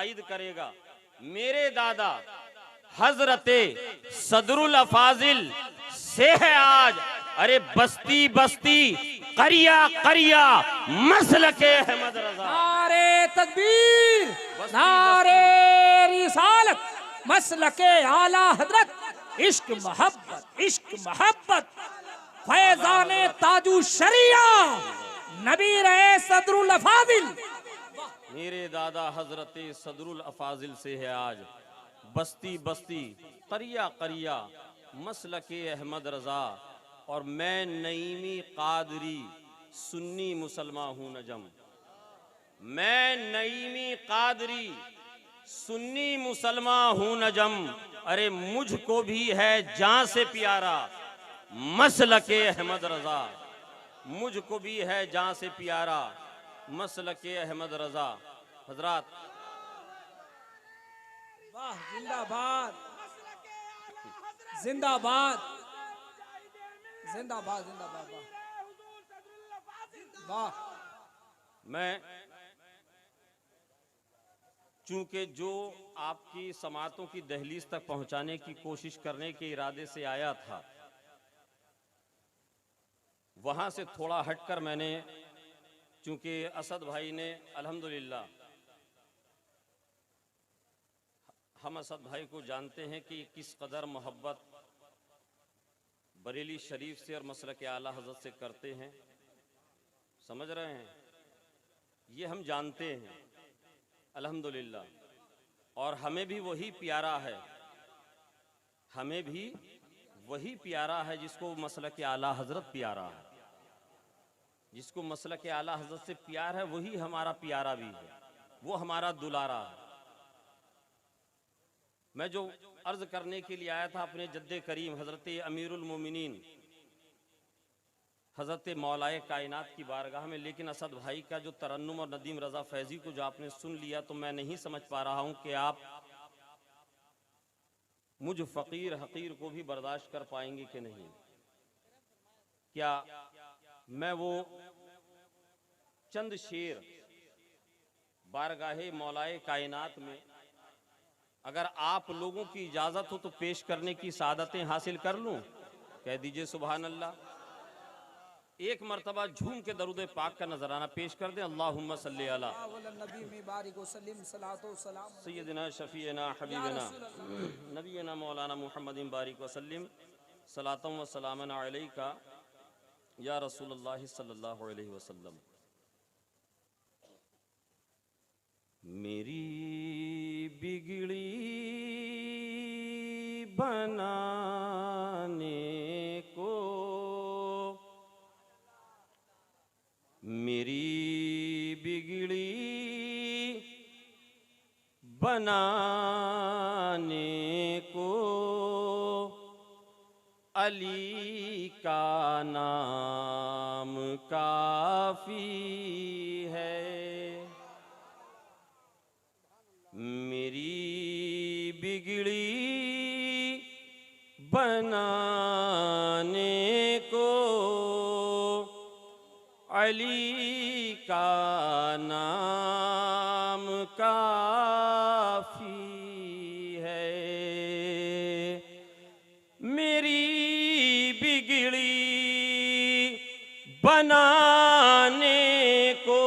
तायद करेगा। मेरे दादा हजरते सदरुल अफाजिल से है आज, अरे बस्ती बस्ती करिया करिया मसलके अहमद रजा। नारे तकबीर, नारे रिसालत, मसलके आला हजरत, इश्क मोहब्बत फैजाने ताजू शरिया नबी रहे सदरुल अफाजिल। मेरे दादा हजरते सदरुल अफाजिल से है आज, बस्ती बस्ती करिया करिया मसलके अहमद रजा। और मैं नईमी कादरी सुन्नी मुसलमान हूँ नजम। मैं नईमी कादरी सुन्नी मुसलमान हूँ नजम। अरे मुझको भी है जान से प्यारा मसलके अहमद रजा। मुझको भी है जान से प्यारा मसलके अहमद रजा। हजरात वाह, जिंदाबाद जिंदाबाद जिंदाबाद जिंदाबाद, वाह। मैं चूंकि जो आपकी समातों की दहलीज तक पहुंचाने की कोशिश करने के इरादे से आया था, वहां से थोड़ा हटकर मैंने, चूंकि असद भाई ने अल्हम्दुलिल्लाह, हम असद भाई को जानते हैं कि किस कदर मोहब्बत बरेली शरीफ से और मसलक आला हज़रत से करते हैं, समझ रहे हैं, ये हम जानते हैं अल्हम्दुलिल्लाह। और हमें भी वही प्यारा है, हमें भी वही प्यारा है जिसको मसलक आला हज़रत प्यारा है। जिसको मसलक आला हज़रत से प्यार है वही हमारा प्यारा भी है, वो हमारा दुलारा है। मैं जो अर्ज करने के लिए आया था अपने जद्दे करीम हजरत अमीरुल मोमिनीन हजरत मौलाए कायनात की बारगाह में, लेकिन असद भाई का जो तरन्नुम और नदीम रजा फैजी को जो आपने सुन लिया, तो मैं नहीं समझ पा रहा हूं कि आप मुझ फकीर हकीर को भी बर्दाश्त कर पाएंगे कि नहीं। क्या मैं वो चंद शेर बारगाहे मौलाए कायनात में अगर आप लोगों की इजाजत हो तो पेश करने की सादतें हासिल कर लूं? कह दीजिए सुभान अल्लाह। एक मर्तबा झूम के दरूद पाक का नजराना पेश कर दें। अल्लाहुम्मा सल्ली अला सय्यदना शफीना हबीबना नबीना मौलाना मुहम्मदिन बारिक वसल्लम सलातम व सलामन अलैका या रसूलुल्लाह सल्लल्लाहु अलैहि वसल्लम। मेरी बिगड़ी बनाने को, मेरी बिगड़ी बनाने को अली का नाम काफी है। मेरी बिगड़ी बनाने को अली का नाम काफी है। मेरी बिगड़ी बनाने को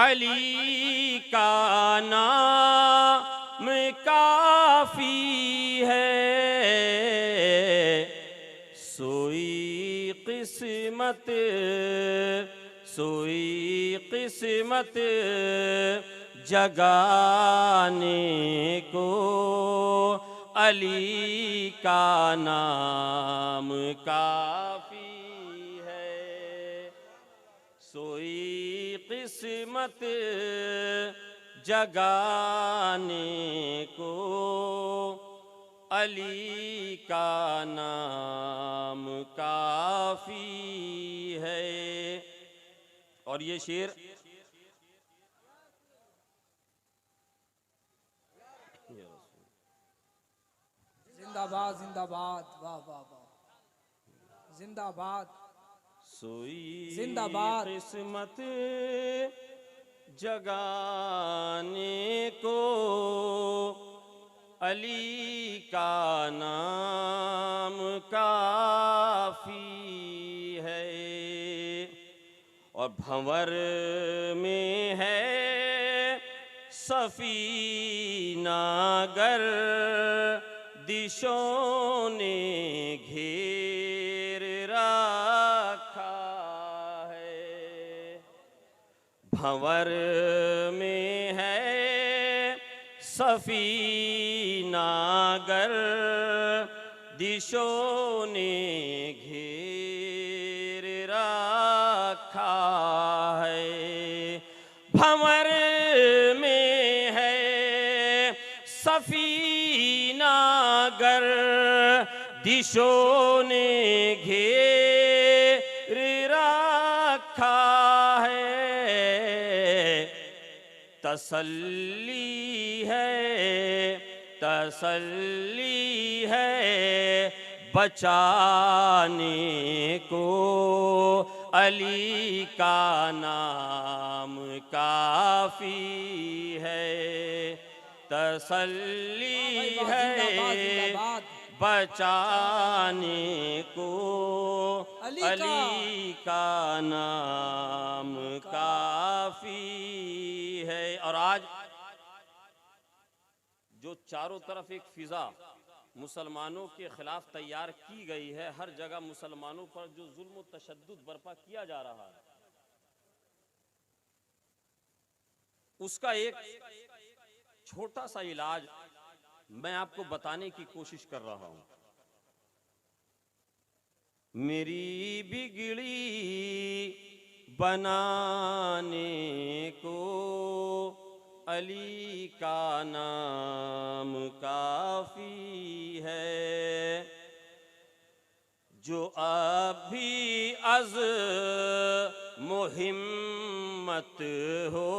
अली का नाम काफी है। सोई किस्मत जगाने को अली का नाम काफी है। सोई किस्मत जगाने को अली का नाम काफी है। और ये शेर जिंदाबाद जिंदाबाद, वाह वाह वाह, जिंदाबाद। सोई जिंदाबाद। किस्मत जगाने को अली का नाम काफी है। और भंवर में है सफीना गर दिशों ने घेर रखा है। भंवर में है सफीना गर दिशों ने घेर रखा है। भंवर में है सफीना गर दिशों ने घेर रखा है। तसल्ली है बचाने को अली का नाम काफी है। तसल्ली है बचाने को अली का नाम काफी है। और आज जो चारों तरफ एक फिजा मुसलमानों के खिलाफ तैयार की गई है, हर जगह मुसलमानों पर जो जुल्म तशद्दुद बर्पा किया जा रहा है, उसका एक छोटा सा इलाज मैं आपको बताने की कोशिश कर रहा हूं। मेरी बिगड़ी बनाने को अली का नाम काफी है। जो अभी अज मुहिम्मत हो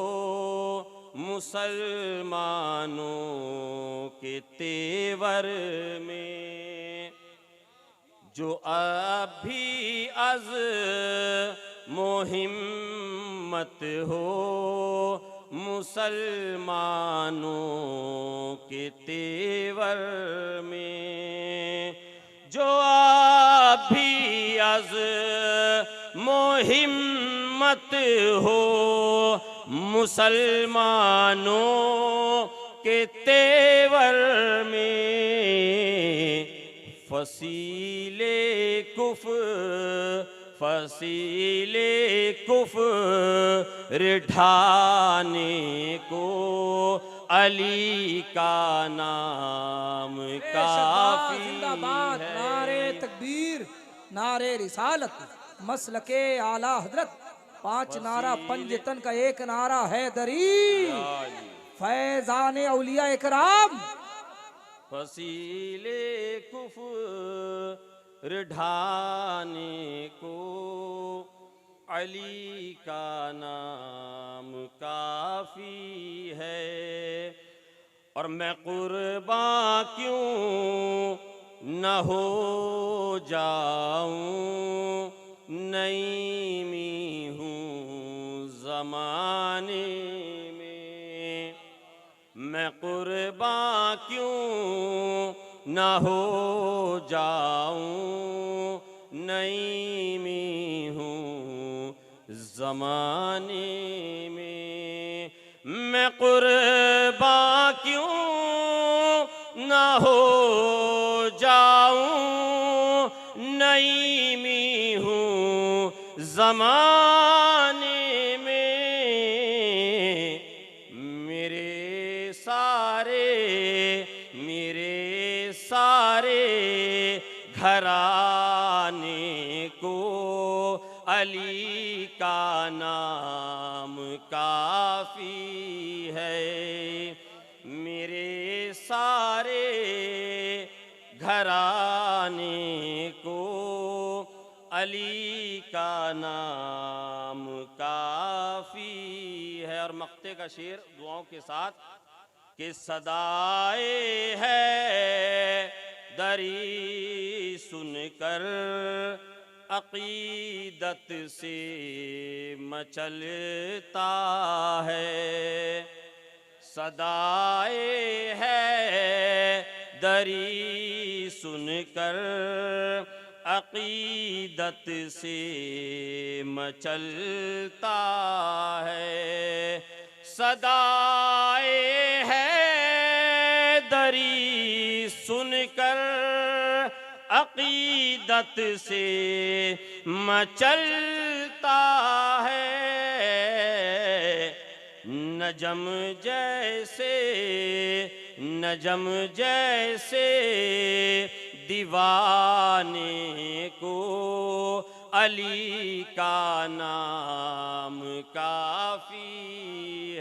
मुसलमानों के तेवर में, जो अभी अज मुहिम्मत हो मुसलमानों के तेवर में, जो अभी अज मुहिम्मत हो मुसलमानों के तेवर में, फसीले कुफ्र ढाने को अली का नाम काफी जिंदाबाद। है। नारे तकबीर, नारे रिसालत, मसलके आला हजरत, 5 नारा पंजतन का एक नारा है दरी, फैजाने औलिया इकराम। फसीले कुफ्र ढाने को अली का नाम काफी है। और मैं कुर्बान क्यों न हो जाऊं, नईमी हूँ ज़माने में। मैं कुर्बान क्यों न हो जाऊं, नईमी हूँ ज़माने में। मैं कुर्बान क्यों न हो जाऊं, नईमी हूँ ज़माने में। मेरे सारे घराने को अली का नाम काफी है। मेरे सारे घराने को अली का नाम काफी है। और मक्ते का शेर दुआओं के साथ कि सदाए है दरी सुनकर अकीदत से मचलता है, सदाए है दरी सुनकर अकीदत से मचलता है, सदाए है दरी सुनकर अकीदत से मचलता है। नजम जैसे दीवाने को अली का नाम काफी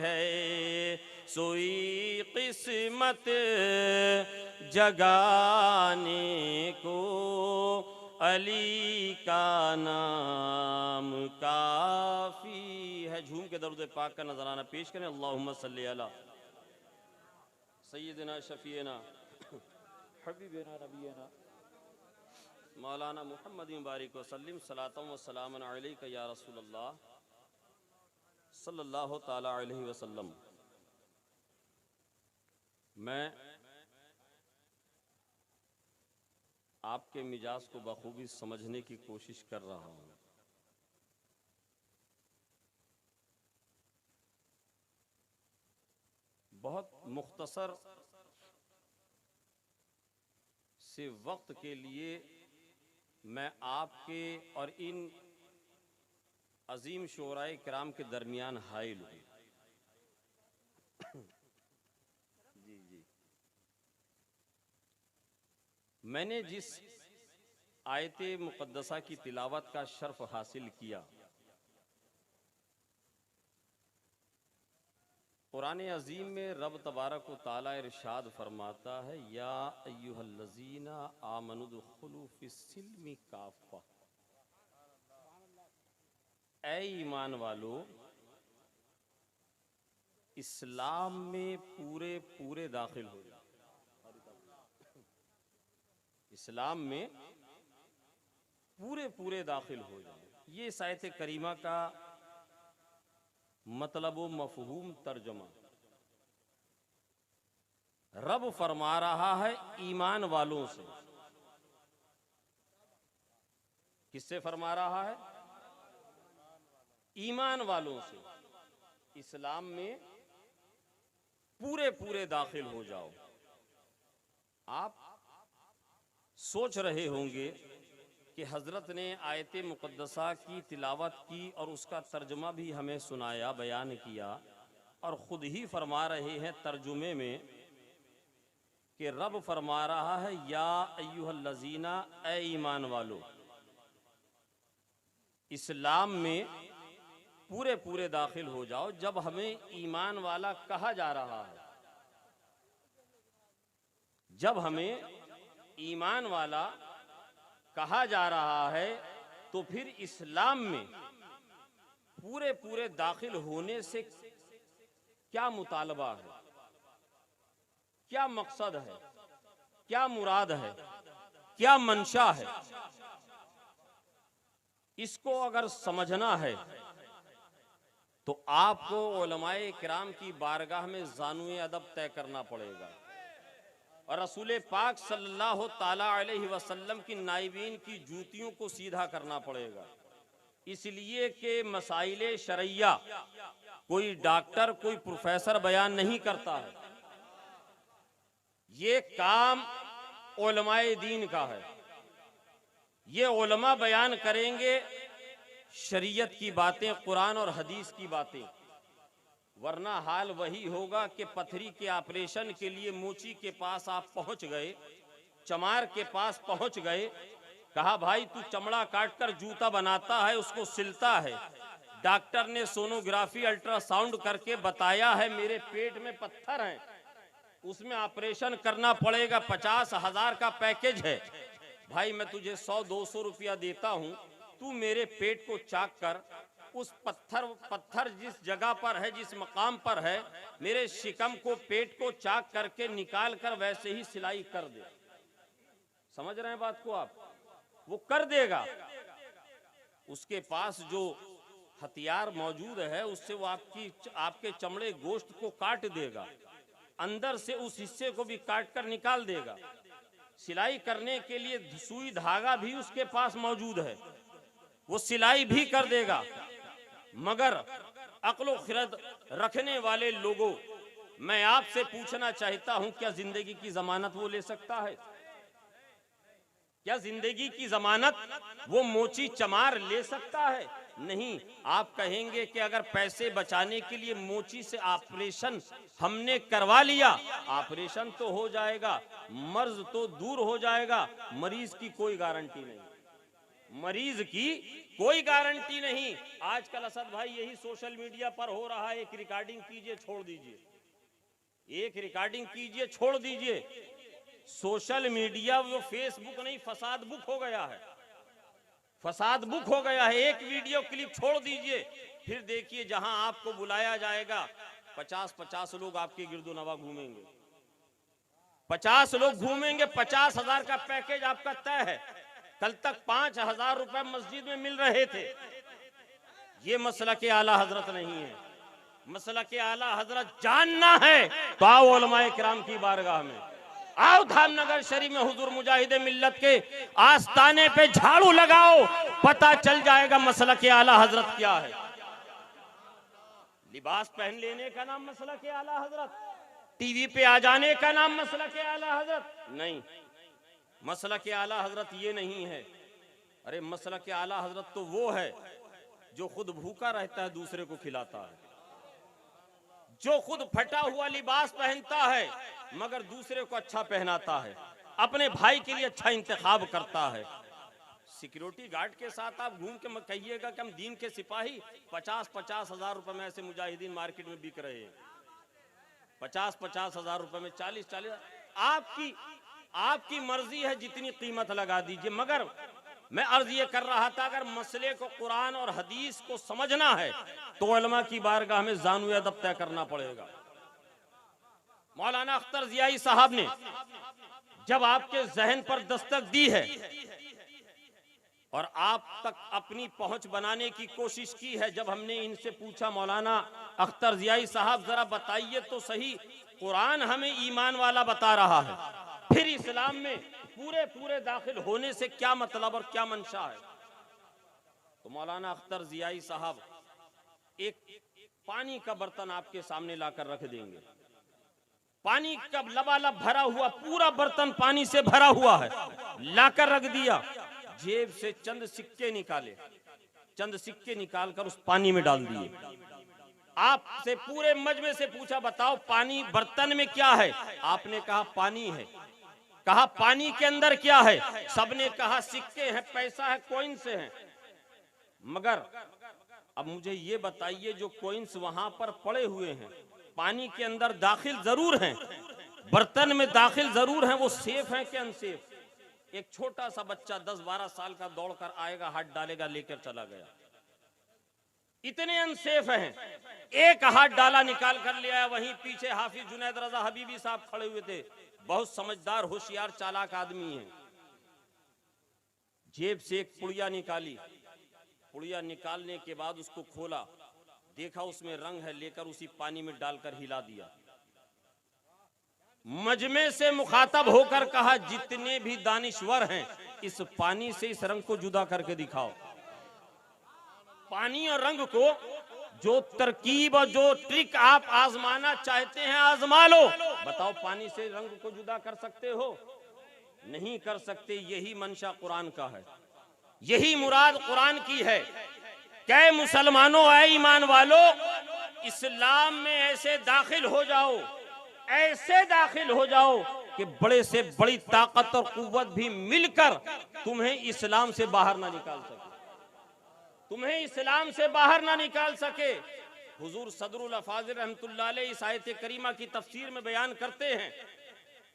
है, सोई किस्मत जगाने को अली का नाम काफी है। झूम के दरूद पाक का नजराना पेश करें। अल्लाहुम्मा सल्ली अला सय्यिदना शफीना हबीबना नबीना मौलाना मुहम्मद बारिक वसल्लम सलातम व सलामन अलैका या रसूलल्लाह सल्लल्लाहु ताला अलैहि वसल्लम। मैं आपके मिजाज को बखूबी समझने की कोशिश कर रहा हूँ। बहुत मुख्तसर से वक्त के लिए मैं आपके और इन अजीम शोराए किराम के दरमियान हाइल हूँ। जी मैंने जिस आयत मुक़द्दसा की तिलावत का शर्फ हासिल किया, कुरान अजीम में रब तबारक व तआला इरशाद फरमाता है, या अय्युहल्लज़ीना आमनुदखुलू फिस्सिल्मि काफ़ा, ऐ ईमान वालो इस्लाम में पूरे पूरे दाखिल हो जाओ। इस्लाम में पूरे पूरे दाखिल हो जाओ। ये इस आयत करीमा का मतलब व मफहूम तर्जुमा। रब फरमा रहा है ईमान वालों से। किससे फरमा रहा है? ईमान वालों से। इस्लाम में पूरे पूरे दाखिल हो जाओ। आप सोच रहे होंगे कि हजरत ने आयत मुक़द्दसा की तिलावत की और उसका तर्जुमा भी हमें सुनाया, बयान किया, और ख़ुद ही फरमा रहे हैं तर्जुमे में कि रब फरमा रहा है, या अय्युहल्लज़ीना, ए ईमान वालो, इस्लाम में पूरे पूरे दाखिल हो जाओ। जब हमें ईमान वाला कहा जा रहा है, जब हमें ईमान वाला कहा जा रहा है, तो फिर इस्लाम में पूरे पूरे दाखिल होने से क्या मुतालबा है, क्या मकसद है, क्या मुराद है, क्या मंशा है, इसको अगर समझना है तो आपको उलमाए किराम की बारगाह में ज़ानुए अदब तय करना पड़ेगा और रसूल पाक सल्लल्लाहु ताला अलैहि वसल्लम की नाइबीन की जूतियों को सीधा करना पड़ेगा। इसलिए कि मसाइले शरइया कोई डॉक्टर, कोई प्रोफेसर बयान नहीं करता है। ये काम उलमाए दीन का है। ये उलमा बयान करेंगे शरीयत की बातें, कुरान और हदीस की बातें, वरना हाल वही होगा कि पथरी के ऑपरेशन के लिए मोची के पास आप पहुंच गए, चमार के पास पहुंच गए, कहा भाई तू चमड़ा काटकर जूता बनाता है, उसको सिलता है। डॉक्टर ने सोनोग्राफी अल्ट्रासाउंड करके बताया है मेरे पेट में पत्थर हैं, उसमें ऑपरेशन करना पड़ेगा, 50,000 का पैकेज है। भाई मैं तुझे 100-200 रुपया देता हूं, तू मेरे पेट को चाक कर, उस पत्थर जिस जगह पर है, जिस मकाम पर है, मेरे शिकम को, पेट को चाक करके निकाल कर वैसे ही सिलाई कर दे। समझ रहे हैं बात को आप? वो कर देगा। उसके पास जो हथियार मौजूद है उससे वो आपके चमड़े गोश्त को काट देगा, अंदर से उस हिस्से को भी काट कर निकाल देगा। सिलाई करने के लिए सुई धागा भी उसके पास मौजूद है, वो सिलाई भी कर देगा। मगर अक्ल खिरद रखने वाले लोगों, मैं आपसे पूछना चाहता हूं, क्या जिंदगी की जमानत वो ले सकता है? क्या जिंदगी की जमानत वो मोची चमार ले सकता है? नहीं। आप कहेंगे कि अगर पैसे बचाने के लिए मोची से ऑपरेशन हमने करवा लिया, ऑपरेशन तो हो जाएगा, मर्ज तो दूर हो जाएगा, मरीज की कोई गारंटी नहीं, मरीज की कोई गारंटी नहीं। आजकल असद भाई यही सोशल मीडिया पर हो रहा है, एक रिकॉर्डिंग कीजिए छोड़ दीजिए, एक रिकॉर्डिंग कीजिए छोड़ दीजिए। सोशल मीडिया वो फेसबुक नहीं, फसाद बुक हो गया है, फसाद बुक हो गया है। एक वीडियो क्लिप छोड़ दीजिए, फिर देखिए जहां आपको बुलाया जाएगा 50-50 लोग आपके गिरदो नवा घूमेंगे, 50 लोग घूमेंगे। 50,000 का पैकेज आपका तय है। कल तक 5,000 रुपए मस्जिद में मिल रहे थे। ये मसला के आला हजरत नहीं है। मसला के आला हजरत जानना है तो आओ उलमाए किराम की बारगाह में, आओ धामनगर शरीफ में हुजूर मुजाहिद मिल्लत के आस्ताने पे झाड़ू लगाओ, पता चल जाएगा मसला के आला हजरत क्या है। लिबास पहन लेने का नाम मसला के आला हजरत, टीवी पे आ जाने का नाम मसला के आला हजरत नहीं। मसला के आला हजरत ये नहीं है। अरे मसला के आला हजरत तो वो है जो खुद भूखा रहता है, दूसरे को खिलाता है, जो खुद फटा हुआ लिबास पहनता है मगर दूसरे को अच्छा पहनाता है, अपने भाई के लिए अच्छा इंतखाब करता है। सिक्योरिटी गार्ड के साथ आप घूम के कहिएगा कि हम दीन के सिपाही, 50-50 हजार रुपए में ऐसे मुजाहिदीन मार्केट में बिक रहे हैं, 50-50 हजार रुपए में, 40-40। आपकी मर्जी है, जितनी कीमत लगा दीजिए। मगर मैं अर्ज ये कर रहा था, अगर मसले को कुरान और हदीस को समझना है तो उलमा की बारगाह में जानू अदब तय करना पड़ेगा। मौलाना अख्तर जियाई साहब ने जब आपके जहन पर दस्तक दी है और आप तक अपनी पहुंच बनाने की कोशिश की है, जब हमने इनसे पूछा मौलाना अख्तर जियाई साहब जरा बताइए तो सही, कुरान हमें ईमान वाला बता रहा है, फिर इस्लाम में पूरे दाखिल होने से क्या मतलब और क्या मंशा है? तो मौलाना अख्तर जियाई साहब एक पानी का बर्तन आपके सामने लाकर रख देंगे, पानी का लबालब भरा हुआ पूरा बर्तन पानी से भरा हुआ है, लाकर रख दिया, जेब से चंद सिक्के निकाले, चंद सिक्के निकालकर उस पानी में डाल दिए। आपसे पूरे मजमे से पूछा बताओ पानी बर्तन में क्या है? आपने कहा पानी है। कहा पानी के अंदर क्या है? सबने कहा सिक्के हैं, पैसा है, कॉइन्स हैं। मगर अब मुझे ये बताइए, जो कॉइन्स वहां पर पड़े हुए हैं पानी के अंदर दाखिल जरूर हैं, बर्तन में दाखिल जरूर हैं, वो सेफ हैं कि अनसेफ? एक छोटा सा बच्चा 10-12 साल का दौड़कर आएगा, हाथ डालेगा, लेकर चला गया, इतने अनसेफ हैं। एक हाथ डाला, निकाल कर ले आया, वहीं पीछे हाफिज जुनैद रजा हबीबी साहब खड़े हुए थे, बहुत समझदार होशियार चालाक आदमी है। जेब से एक पुड़िया निकाली, पुड़िया निकालने के बाद उसको खोला, देखा उसमें रंग है, लेकर उसी पानी में डालकर हिला दिया। मजमे से मुखातब होकर कहा जितने भी दानिश्वर हैं इस पानी से इस रंग को जुदा करके दिखाओ। पानी और रंग को जो तरकीब और जो ट्रिक आप आजमाना चाहते हैं आजमा लो। बताओ पानी से रंग को जुदा कर सकते हो? नहीं कर सकते। यही मंशा कुरान का है, यही मुराद कुरान की है। क्या मुसलमानों है ईमान वालों, इस्लाम में ऐसे दाखिल हो जाओ, ऐसे दाखिल हो जाओ कि बड़े से बड़ी ताकत और कुव्वत भी मिलकर तुम्हें इस्लाम से बाहर ना निकाल सके, तुम्हें इस्लाम से बाहर ना निकाल सके। हुजूर सदरुल अफाजिल रहमतुल्लाह अलैह इस आयत करीमा की तफसीर में बयान करते हैं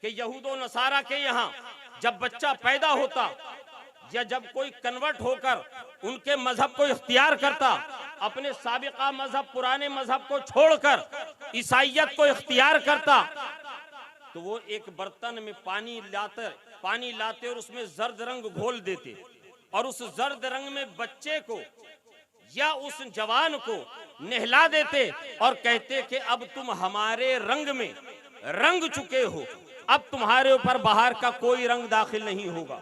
कि यहूद और नसारा के यहाँ जब बच्चा पैदा होता या जब कोई कन्वर्ट होकर उनके मजहब को इख्तियार करता, अपने साबिका मजहब पुराने मजहब को छोड़कर ईसाइयत को इख्तियार करता, तो वो एक बर्तन में पानी लाते और उसमें जर्द रंग घोल देते और उस जर्द रंग में बच्चे को या उस जवान को नहला देते और कहते कि अब तुम हमारे रंग में रंग चुके हो, अब तुम्हारे ऊपर बाहर का कोई रंग दाखिल नहीं होगा।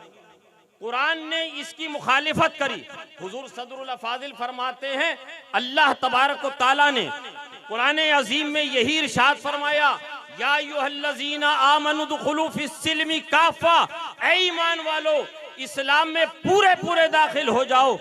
कुरान ने इसकी मुखालिफत करी। हुजूर सदरुल अफाजिल फरमाते हैं, अल्लाह तबारक व तआला ने कुरान अजीम में यही इरशाद फरमाया, या अय्युहल्लज़ीना आमनु दुखुलू फिस्सिल्मी काफ़ा, ऐ ईमान वालो इस्लाम में पूरे पूरे दाखिल हो जाओ।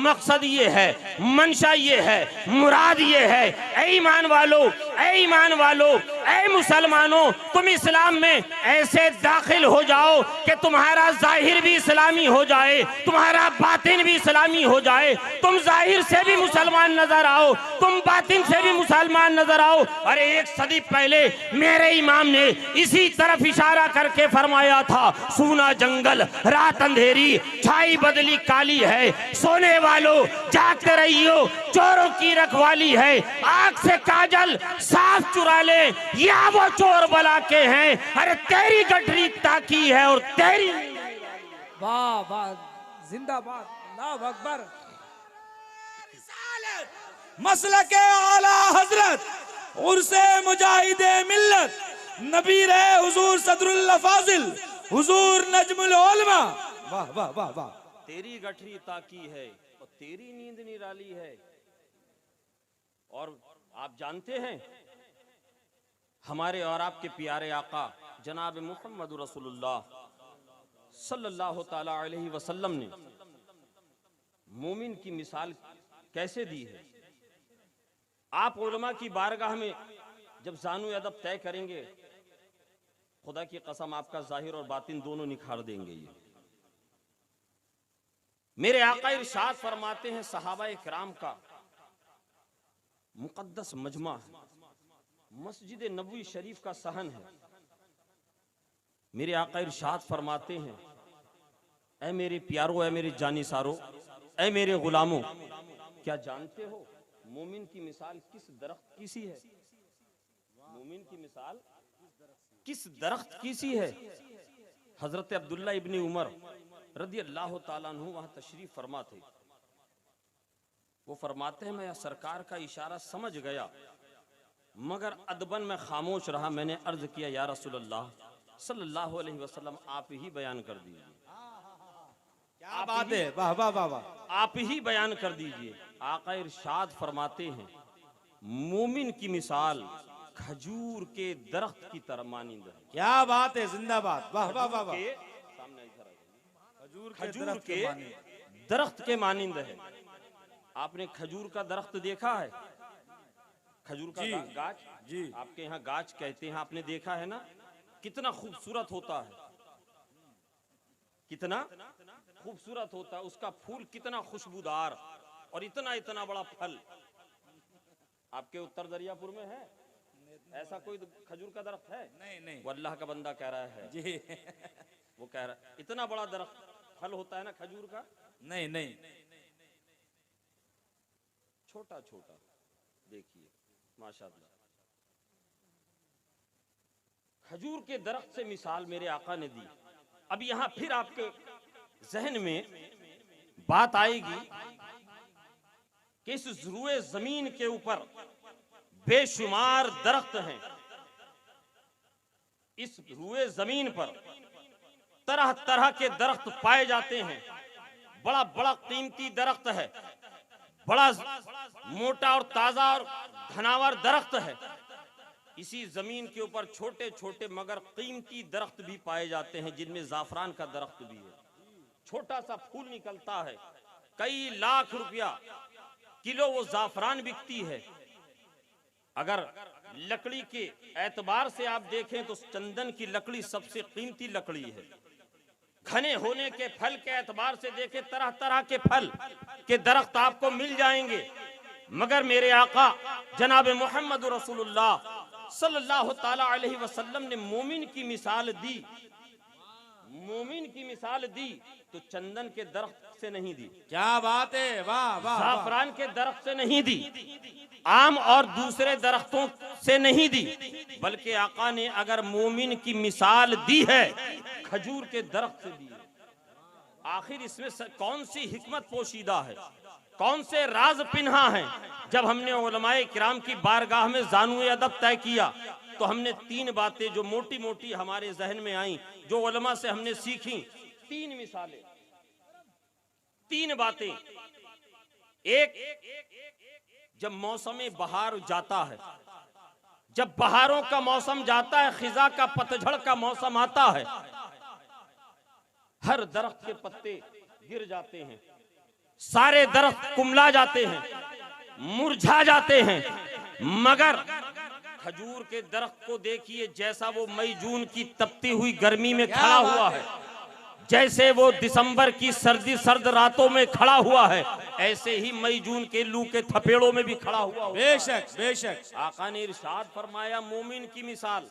मकसद ये है, मंशा ये है, मुराद ये है, ऐ ईमान वालो, ऐ ईमान वालो, ऐ मुसलमानों, तुम इस्लाम में ऐसे दाखिल हो जाओ कि तुम्हारा जाहिर भी इस्लामी हो जाए, तुम्हारा बातिन भी इस्लामी हो जाए। तुम जाहिर से भी मुसलमान नजर आओ, तुम बातिन से भी मुसलमान नजर आओ। अरे 1 सदी पहले मेरे इमाम ने इसी तरफ इशारा करके फरमाया था, सूना जंगल रात अंधेरी छाई बदली काली है, सोने वालों जागते रहियो चोरों की रखवाली है, आंख से काजल साफ चुरा ले या वो चोर बला के हैं। अरे तेरी गठरी ताकी है और तेरी। वाह वाह, जिंदाबाद, अल्लाह अकबर। मसलके आला हजरत उर्से मुजाहिदे मिल्लत नबी रहे हुजूर सदरुल अफाजिल हुजूर नजमुल उलमा। वाह वाह वाह वाह। तेरी गठरी ताकी है और तेरी नींद निराली है। और आप जानते हैं हमारे और आपके प्यारे आका जनाब मोहम्मद रसूलुल्लाह सल्लल्लाहु ताला अलैहि वसल्लम ने मोमिन की मिसाल कैसे दी है। आप उलमा की बारगाह में जब ज़ानु अदब तय करेंगे, खुदा की कसम आपका जाहिर और बातिन दोनों निखार देंगे। ये मेरे आका इरशाद फरमाते हैं, सहाबा इकराम का मुकद्दस मजमा है, मस्जिद नबवी शरीफ का सहन है। मेरे आका इरशाद फरमाते हैं, ऐ मेरे प्यारो, ऐ मेरे जानिसारो, ऐ मेरे गुलामों, क्या जानते हो मोमिन की मिसाल किस दरख्त की सी है? मोमिन की मिसाल किस दरख्त की सी है? हजरत अब्दुल्ला इब्ने उमर रदी अल्लाह ताला अन्हु वहां तशरीफ फरमा थे। वो फरमाते हैं, मैं सरकार का इशारा समझ गया मगर अदबन में खामोश रहा। मैंने अर्ज किया, या रसूलल्लाह सल्लल्लाहु अलैहि वसल्लम आप ही बयान कर दीजिए। क्या बात है, वाह वाह वाह वाह, आप ही बयान कर दीजिए। आका इरशाद फरमाते हैं, मोमिन की मिसाल खजूर के दरख्त की तरह मानिंद है। क्या बात है, जिंदाबाद, वाह वाह वाह वाह। सामने इधर खजूर खजूर के दरख्त के मानिंद है। आपने खजूर का दरख्त देखा है? खजूर का गाछ जी, आपके यहाँ गाछ कहते हैं, आपने देखा है ना? कितना खूबसूरत होता है, कितना खूबसूरत होता है। उसका फूल कितना खुशबूदार और इतना इतना बड़ा फल। आपके उत्तर दरियापुर में है ऐसा कोई खजूर का दरख्त है? नहीं नहीं, वो अल्लाह का बंदा कह रहा है जी वो कह रहा है इतना बड़ा दरख्त फल होता है ना खजूर का? नहीं नहीं, छोटा छोटा देखिए माशाअल्लाह। खजूर के दरख्त से मिसाल मेरे आका ने दी। अब यहां फिर आपके जहन में बात आएगी कि इस जुरुए जमीन के ऊपर बेशुमार दरख्त हैं। इस रुए जमीन पर तरह तरह के दरख्त पाए जाते हैं। बड़ा बड़ा कीमती दरख्त है, बड़ा मोटा और ताजा और घनावर दरख्त है। इसी जमीन के ऊपर छोटे छोटे मगर कीमती दरख्त भी पाए जाते हैं, जिनमें जाफरान का दरख्त भी है। छोटा सा फूल निकलता है, कई लाख रुपया किलो वो जाफरान बिकती है। अगर लकड़ी के एतबार से आप देखें तो चंदन की लकड़ी सबसे कीमती लकड़ी है। घने होने के फल के एतबार से देखें, तरह तरह के फल के दरख्त आपको मिल जाएंगे। मगर मेरे आका जनाब मोहम्मद रसूलुल्लाह सल्लल्लाहु ताला अलैहि वसल्लम ने मोमिन की मिसाल दी। मोमिन की मिसाल दी तो चंदन के दरख्त से नहीं दी, क्या बात है, वाह वाह, जाफरान के दरख्त से नहीं दी, आम और दूसरे दरख्तों से नहीं दी, बल्कि आका ने अगर मोमिन की मिसाल दी है खजूर के दरख्त से दी। आखिर इसमें कौन सी हिकमत पोशीदा है, कौन से राज पिन्हा हैं। जब हमने उलमाए किराम की बारगाह में ज़ानुए अदब तय किया तो हमने 3 बातें जो मोटी मोटी हमारे जहन में आई, जो उलमा से हमने सीखी, 3 मिसालें, 3 बातें। एक, जब मौसम बहार जाता है, जब बहारों का मौसम जाता है, खिजा का पतझड़ का मौसम आता है, हर दरख्त के पत्ते गिर जाते हैं, सारे दरख्त कुमला जाते हैं, मुरझा जाते हैं, मगर खजूर के दरख्त को देखिए, जैसा वो मई जून की तपती हुई गर्मी में खड़ा हुआ है, जैसे वो दिसंबर की सर्द रातों में खड़ा हुआ है, ऐसे ही मई जून के लू के थपेड़ों में भी खड़ा हुआ। बेशक बेशक। आका ने इरशाद फरमाया, मोमिन की मिसाल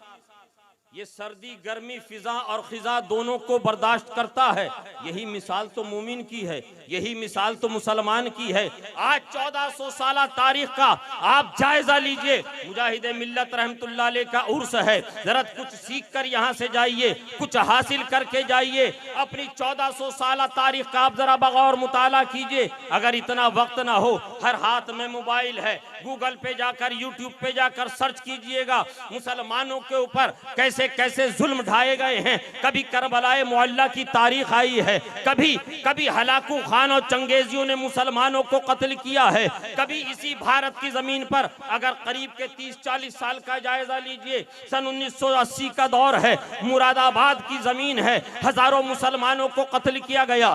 ये सर्दी गर्मी फिजा और खिजा दोनों को बर्दाश्त करता है, यही मिसाल तो मोमिन की है, यही मिसाल तो मुसलमान की है। आज 1400 साल तारीख का आप जायजा लीजिए, मुजाहिदे मिल्लत रहमतुल्लाह अलैह का उर्स है, जरा कुछ सीख कर यहाँ से जाइए, कुछ हासिल करके जाइए। अपनी 1400 साल तारीख का आप जरा बगौर मुताला कीजिए। अगर इतना वक्त ना हो, हर हाथ में मोबाइल है, गूगल पे जाकर यूट्यूब पे जाकर सर्च कीजिएगा, मुसलमानों के ऊपर कैसे कैसे जुल्म ढाए गए हैं। कभी करबलाए मुअल्ला की तारीख आई है, कभी हलाकू खान और चंगेजियों ने मुसलमानों को कत्ल किया है, कभी इसी भारत की जमीन पर अगर करीब के 30-40 साल का जायजा लीजिए, सन 1980 का दौर है, मुरादाबाद की जमीन है, हजारों मुसलमानों को कत्ल किया गया।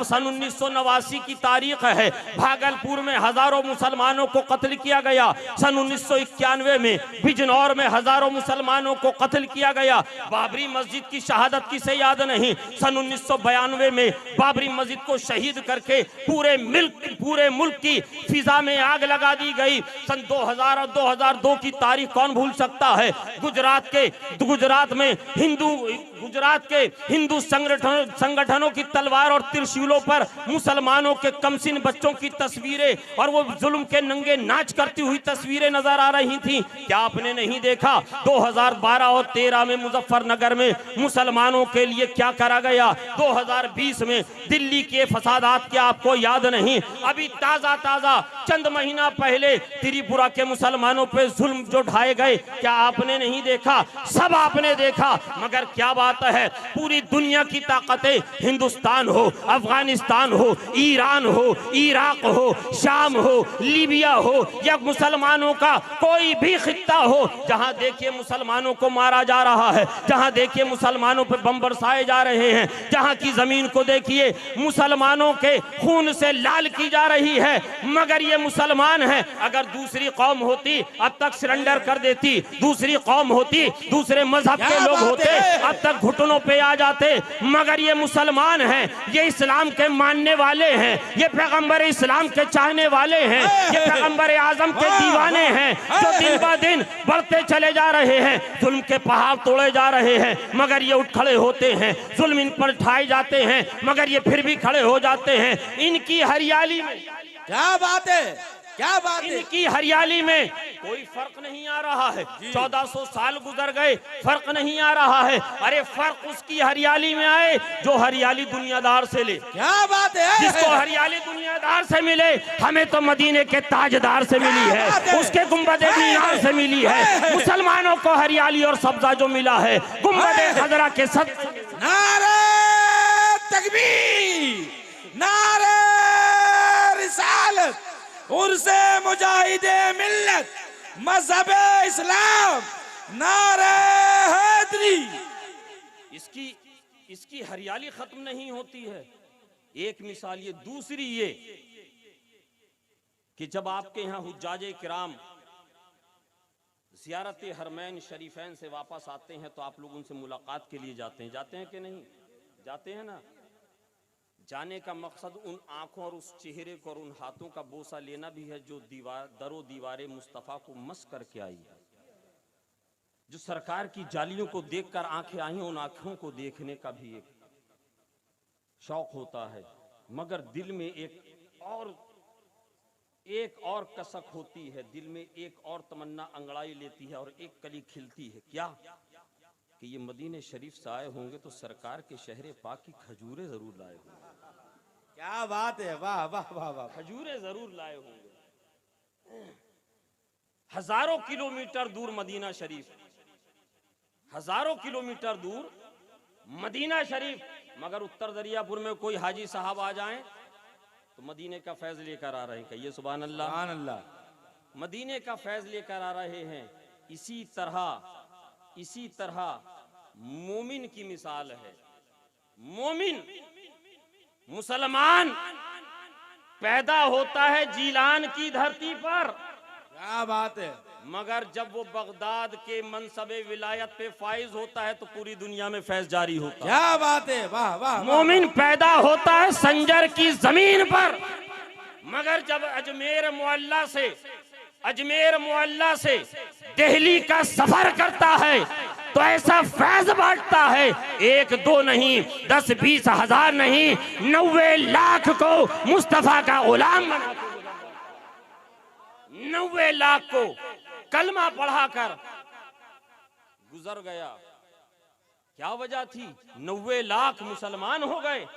सन 1989 की तारीख है, भागलपुर में हजारों मुसलमानों को कत्ल किया गया। सन 1991 में बिजनौर में हजारों मुसलमानों को कत्ल किया गया। बाबरी मस्जिद की शहादत किसे याद नहीं, सन 1992 में बाबरी मस्जिद को शहीद करके पूरे मुल्क की फिजा में आग लगा दी गई। सन 2000 और 2002 की तारीख कौन भूल सकता है। गुजरात के हिंदू संगठनों की तलवार और त्रिशूलों पर मुसलमानों के कमसिन बच्चों की तस्वीरें और वो जुल्म के नंगे नाच करती हुई तस्वीरें नजर आ रही थी। क्या आपने नहीं देखा 2012 और 13 में मुजफ्फरनगर में मुसलमानों के लिए क्या करा गया। 2020 में दिल्ली के फसादात क्या आपको याद नहीं। अभी ताजा चंद महीना पहले त्रिपुरा के मुसलमानों पे जुल्म जो ढाए गए, क्या आपने नहीं देखा। सब आपने देखा, मगर क्या बात है, पूरी दुनिया की ताकतें, हिंदुस्तान हो, अफगानिस्तान हो, ईरान हो, इराक हो, शाम हो, लीबिया हो, या मुसलमानों का कोई भी खित्ता हो, जहां देखिए मुसलमानों को मारा जा रहा है, जहां देखिए मुसलमानों पर बम बरसाए जा रहे हैं, जहां की जमीन को देखिए मुसलमानों के खून से लाल की जा रही है। मगर ये मुसलमान है, अगर दूसरी कौम होती अब तक सरेंडर कर देती, दूसरी कौम होती, दूसरे मजहब के लोग होते अब तक घुटनों पे आ जाते। मगर ये मुसलमान हैं, ये इस्लाम के मानने वाले हैं, ये पैगंबर इस्लाम के चाहने वाले हैं, ये पैगंबर आजम के दीवाने हैं, जो दिन ब दिन बढ़ते चले जा रहे हैं, जुल्म के पहाड़ तोड़े जा रहे हैं, मगर ये उठ खड़े होते हैं, जुल्म इन पर ढाए जाते हैं, मगर ये फिर भी खड़े हो जाते हैं। इनकी हरियाली में क्या बात है, क्या बात है, इनकी हरियाली में कोई फर्क नहीं आ रहा है। 1400 साल गुजर गए, फर्क नहीं आ रहा है। अरे फर्क उसकी हरियाली में आए जो हरियाली दुनियादार से ले। क्या बात है, जिसको हरियाली दुनियादार से मिले, हमें तो मदीने के ताजदार से मिली है, उसके गुंबदे मीनार से मिली है। मुसलमानों को हरियाली और सब्जा जो मिला है गुंबदे खजरा के सद। नारे तकबीर, नारे रिसालत, उर्से मुजाहिदे मिल्लत, मजहबे इस्लाम, नारे हैदरी। इसकी हरियाली खत्म नहीं होती है। एक मिसाल ये, दूसरी ये कि जब आपके यहाँ हुज्जाजे किराम ज़ियारत हरमैन शरीफैन से वापस आते हैं तो आप लोग उनसे मुलाकात के लिए जाते हैं कि नहीं जाते हैं ना। जाने का मकसद उन आंखों और उस चेहरे को और उन हाथों का बोसा लेना भी है जो दरो दीवारे मुस्तफ़ा को मस करके आई है, जो सरकार की जालियों को देखकर आंखें आई, उन आंखों को देखने का भी एक शौक होता है। मगर दिल में एक और कसक होती है, दिल में एक और तमन्ना अंगड़ाई लेती है और एक कली खिलती है। क्या कि ये मदीने शरीफ से आए होंगे तो सरकार के शहरे पाक की खजूरें जरूर लाए होंगे। क्या बात है, वाह वाह वाह वाह। खजूरें जरूर लाए होंगे। हजारों किलोमीटर दूर मदीना शरीफ, हजारों किलोमीटर दूर मदीना शरीफ, मगर उत्तर दरियापुर में कोई हाजी साहब आ जाएं तो मदीने का फैज लेकर आ रहे हैं। कहिए सुभान अल्लाह। सुभान अल्लाह। मदीने का फैज लेकर आ रहे हैं। इसी तरह मोमिन की मिसाल है। मोमिन मुसलमान पैदा होता है जीलान की धरती पर, क्या बात है। मगर जब वो बगदाद के मनसबे विलायत पे फाइज होता है तो पूरी दुनिया में फैज जारी होता है। क्या बात है, वाह वाह। मोमिन पैदा होता है संजर की जमीन पर, मगर जब अजमेर मुअल्ला से दिल्ली का सफर करता है तो ऐसा फैज बांटता है, 1 2 नहीं, 10 20 हजार नहीं, 90 लाख को मुस्तफा का गुलाम बना, 90 लाख को कलमा पढ़ाकर गुजर गया। क्या वजह थी? 90 लाख मुसलमान हो गए।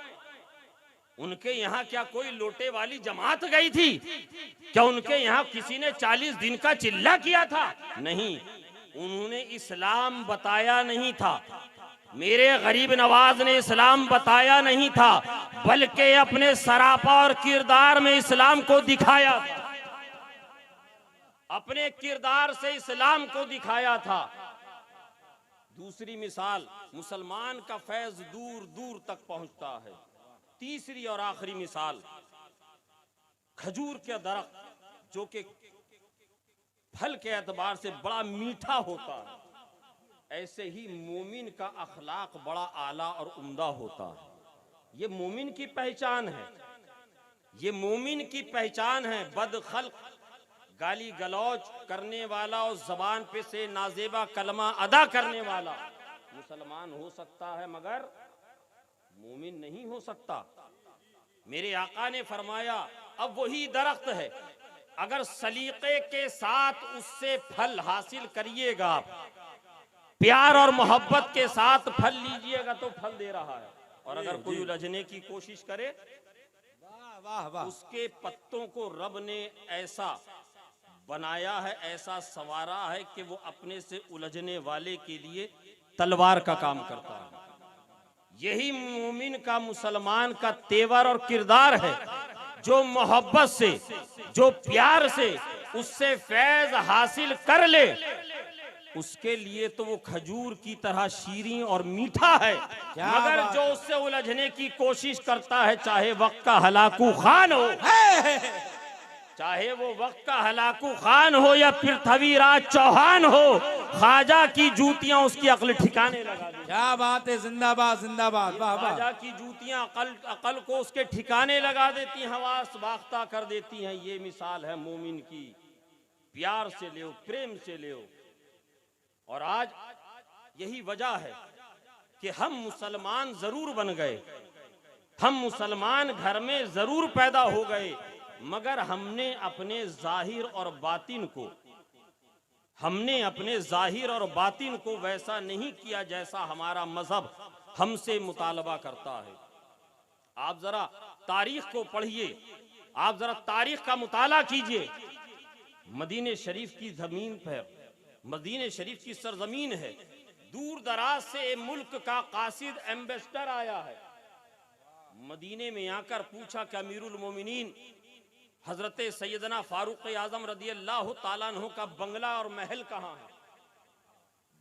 उनके यहाँ क्या कोई लोटे वाली जमात गई थी? क्या उनके यहाँ किसी ने 40 दिन का चिल्ला किया था? नहीं, उन्होंने इस्लाम बताया नहीं था। मेरे गरीब नवाज ने इस्लाम बताया नहीं था, बल्कि अपने सरापा और किरदार में इस्लाम को दिखाया, अपने किरदार से इस्लाम को दिखाया था। दूसरी मिसाल, मुसलमान का फैज दूर दूर तक पहुंचता है। तीसरी और आखिरी मिसाल, खजूर के दरख्त जो कि फल के एतबार से बड़ा मीठा होता है, ऐसे ही मोमिन का अखलाक बड़ा आला और उम्दा होता है। ये मोमिन की पहचान है, ये मोमिन की पहचान है। बदखल्क, गाली गलौज करने वाला और जबान पे से नाजेबा कलमा अदा करने वाला मुसलमान हो सकता है, मगर मोमिन नहीं हो सकता। मेरे आका ने फरमाया, अब वही दरख्त है, अगर सलीके के साथ उससे फल हासिल करिएगा, प्यार और मोहब्बत के साथ फल लीजिएगा तो फल दे रहा है, और अगर कोई उलझने की कोशिश करे, वाह वाह, उसके पत्तों को रब ने ऐसा बनाया है, ऐसा संवारा है कि वो अपने से उलझने वाले के लिए तलवार का काम करता है। यही मोमिन का, मुसलमान का तेवर और किरदार है। जो मोहब्बत से, जो प्यार से उससे फैज हासिल कर ले, उसके लिए तो वो खजूर की तरह शीरीं और मीठा है। मगर जो उससे उलझने की कोशिश करता है, चाहे वक्त का हलाकू खान हो, चाहे वो वक्त का हलाकू खान हो या पृथ्वीराज चौहान हो, ख्वाजा की जूतियां उसकी अक्ल ठिकाने लगा देती। क्या बात है, जिंदाबाद जिंदाबाद, वाह वाह। ख्वाजा की जूतियां अकल को उसके ठिकाने लगा देती हैं, हवास बाख्ता कर देती हैं। ये मिसाल है मोमिन की। प्यार से ले, प्रेम से ले। और आज यही वजह है कि हम मुसलमान जरूर बन गए, हम मुसलमान घर में जरूर पैदा हो गए, मगर हमने अपने जाहिर और बातिन को वैसा नहीं किया जैसा हमारा मजहब हमसे मुतालबा करता है। आप जरा तारीख को पढ़िए, आप जरा तारीख का मुताला कीजिए। मदीने शरीफ की जमीन पर, मदीने शरीफ की सरजमीन है, दूर दराज से मुल्क का कासिद एम्बेसडर आया है। मदीने में आकर पूछा कि अमीरुल मोमिनीन हजरत सैयदना फारूक आजम रदी अल्लाह ताला अन्हु का बंगला और महल कहाँ है?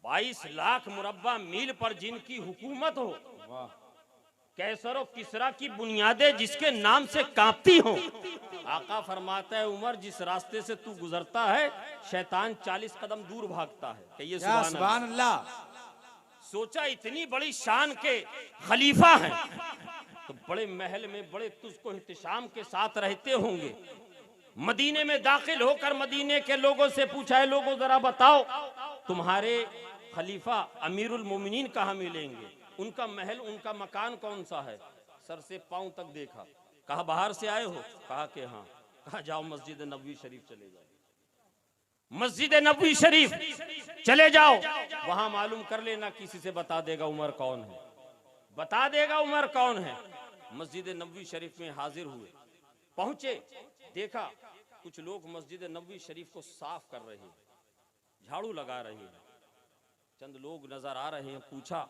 22 लाख मुरब्बा मील पर जिनकी हुकूमत हो, कैसर और किसरा की बुनियादें जिसके नाम से कांपती हो। आका फरमाता है, उमर जिस रास्ते से तू गुजरता है, शैतान 40 कदम दूर भागता है। कहिए सुभान अल्लाह। सोचा इतनी बड़ी शान के खलीफा हैं तो बड़े महल में बड़े तुझको इhtisham के साथ रहते होंगे। मदीने में दाखिल होकर मदीने के लोगों से पूछा है, लोगों जरा बताओ तुम्हारे खलीफा अमीरुल मोमिनीन कहाँ मिलेंगे? उनका महल, उनका मकान कौन सा है? सर से पांव तक देखा, कहा बाहर से आए हो? कहा कि हाँ। कहा जाओ मस्जिद नबवी शरीफ चले जाओ, मस्जिद नबवी शरीफ चले जाओ, वहां मालूम कर लेना, किसी से बता देगा उमर कौन है, बता देगा उमर कौन है। मस्जिद नबवी शरीफ में हाजिर हुए। पहुंचे, देखा कुछ लोग मस्जिद नबवी शरीफ को साफ कर रहे हैं, झाड़ू लगा रहे हैं। चंद लोग नजर आ रहे हैं। पूछा,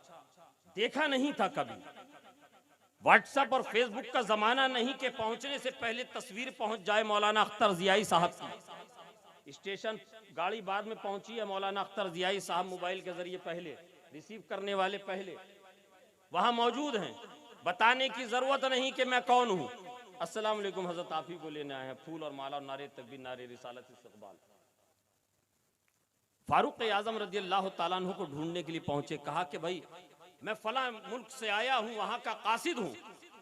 देखा नहीं था कभी, व्हाट्सएप और फेसबुक का जमाना नहीं कि पहुंचने से पहले तस्वीर पहुंच जाए मौलाना अख्तर जियाई साहब की। स्टेशन गाड़ी बाद में पहुंची है, मौलाना अख्तर जियाई साहब मोबाइल के जरिए पहले, रिसीव करने वाले पहले वहां मौजूद हैं। बताने की जरूरत नहीं कि मैं कौन हूं। अस्सलाम वालेकुम हजरत, आप ही को लेने आए हैं। फूल और माला और नारे तकबीर, नारे रिसालत, इस्तक़बाल। फारूक आजम रज़ी अल्लाह ताला अन्हु को ढूंढने के लिए पहुंचे। कहा कि भाई मैं फला मुल्क से आया हूं, वहां का कासिद हूं,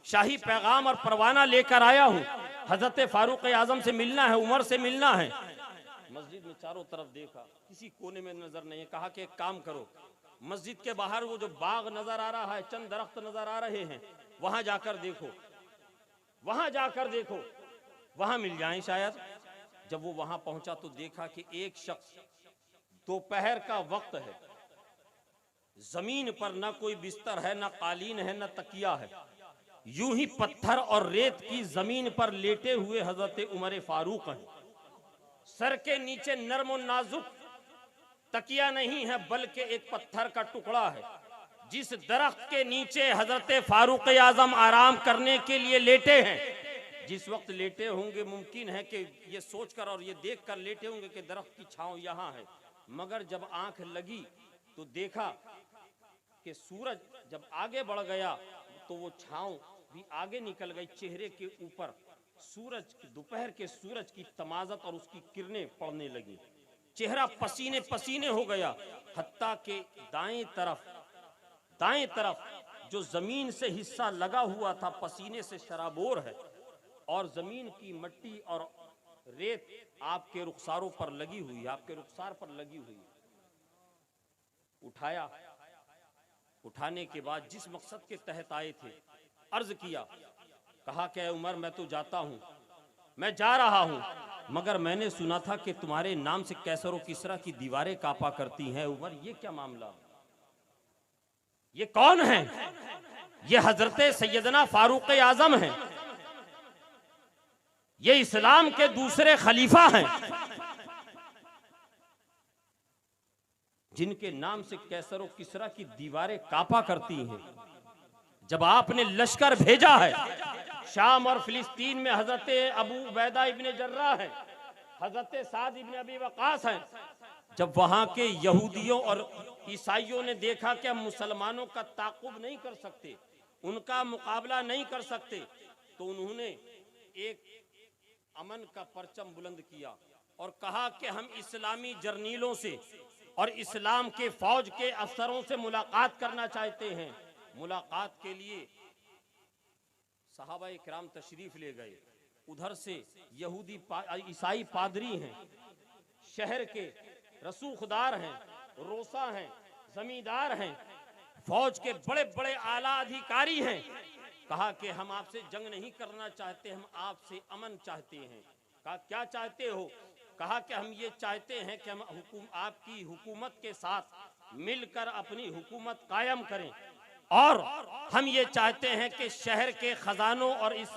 शाही पैगाम और परवाना लेकर आया हूं, हजरत फारूक आजम से मिलना है, उमर से मिलना है। मस्जिद में चारों तरफ देखा, किसी कोने में नजर नहीं है। कहा कि एक काम करो, मस्जिद के बाहर वो जो बाग नजर आ रहा है, चंद दरख्त नजर आ रहे हैं, वहां जाकर देखो, वहां जाकर देखो, वहां मिल जाए शायद। जब वो वहां पहुंचा तो देखा कि एक शख्स, दोपहर का वक्त है, जमीन पर ना कोई बिस्तर है, ना कालीन है, ना तकिया है, यूं ही पत्थर और रेत की जमीन पर लेटे हुए हजरत उमर फारूक हैं। सर के नीचे नर्म और नाजुक तकिया नहीं है, बल्कि एक पत्थर का टुकड़ा है। जिस दरख्त के नीचे हजरत फारूक आजम आराम करने के लिए लेटे हैं, जिस वक्त लेटे होंगे मुमकिन है कि ये सोचकर और ये देखकर लेटे होंगे कि दरख्त की छांव यहाँ है, मगर जब आंख लगी तो देखा कि सूरज जब आगे बढ़ गया तो वो छांव भी आगे निकल गई। चेहरे के ऊपर सूरज, दोपहर के सूरज की तमाज़त और उसकी किरणें पड़ने लगी। चेहरा पसीने पसीने हो गया। हत्ता के दाएं तरफ जो जमीन से हिस्सा लगा हुआ था पसीने से शराबोर है, और जमीन की मट्टी और रेत आपके रुखसारों पर लगी हुई है, आपके रुखसार पर लगी हुई है। उठाया, उठाने के बाद जिस मकसद के तहत आए थे अर्ज किया। कहा कि उमर मैं तो जाता हूं, मैं जा रहा हूं, मगर मैंने सुना था कि तुम्हारे नाम से कैसर और किसरा की दीवारें कांपा करती हैं। उमर ये क्या मामला, ये कौन है? ये हजरत सैयदना फारूक आजम हैं, ये इस्लाम के दूसरे खलीफा हैं, जिनके नाम से कैसर और किसरा की दीवारें कांपा करती हैं। जब आपने लश्कर भेजा है, शाम और फिलिस्तीन में हजरत अबू उबैदा इब्ने जर्राह है, हजरत साद इब्ने अबी वकास हैं। जब वहां के यहूदियों और ईसाइयों ने देखा कि हम मुसलमानों का ताकुब नहीं कर सकते, उनका मुकाबला नहीं कर सकते, तो उन्होंने एक अमन का परचम बुलंद किया और कहा कि हम इस्लामी जर्नीलों से और इस्लाम के फौज के अफसरों से मुलाकात करना चाहते हैं। मुलाकात के लिए सहाबा इकराम तशरीफ ले गए। उधर से यहूदी ईसाई पादरी हैं, शहर के रसूखदार हैं, रोसा हैं, जमींदार हैं, फौज के बड़े बड़े आला अधिकारी हैं। कहा कि हम आपसे जंग नहीं करना चाहते, हम आपसे अमन चाहते हैं। कहा क्या चाहते हो? कहा कि हम ये चाहते हैं कि हम आपकी हुकूमत के साथ मिलकर अपनी हुकूमत कायम करें, और हम ये चाहते हैं कि शहर के खजानों और इस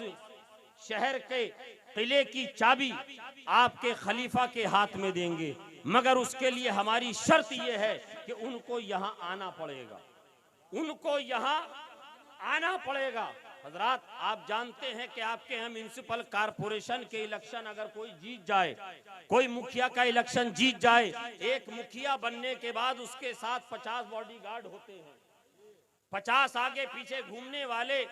शहर के किले की चाबी आपके खलीफा के हाथ में देंगे, मगर उसके लिए हमारी शर्त यह है कि उनको यहाँ आना पड़ेगा, उनको यहाँ आना पड़ेगा। हजरात, आप जानते हैं कि आपके यहाँ म्युनिसिपल कारपोरेशन के इलेक्शन अगर कोई जीत जाए, कोई मुखिया का इलेक्शन जीत जाए, एक मुखिया बनने के बाद उसके साथ 50 बॉडीगार्ड होते हैं, 50 आगे पीछे घूमने वाले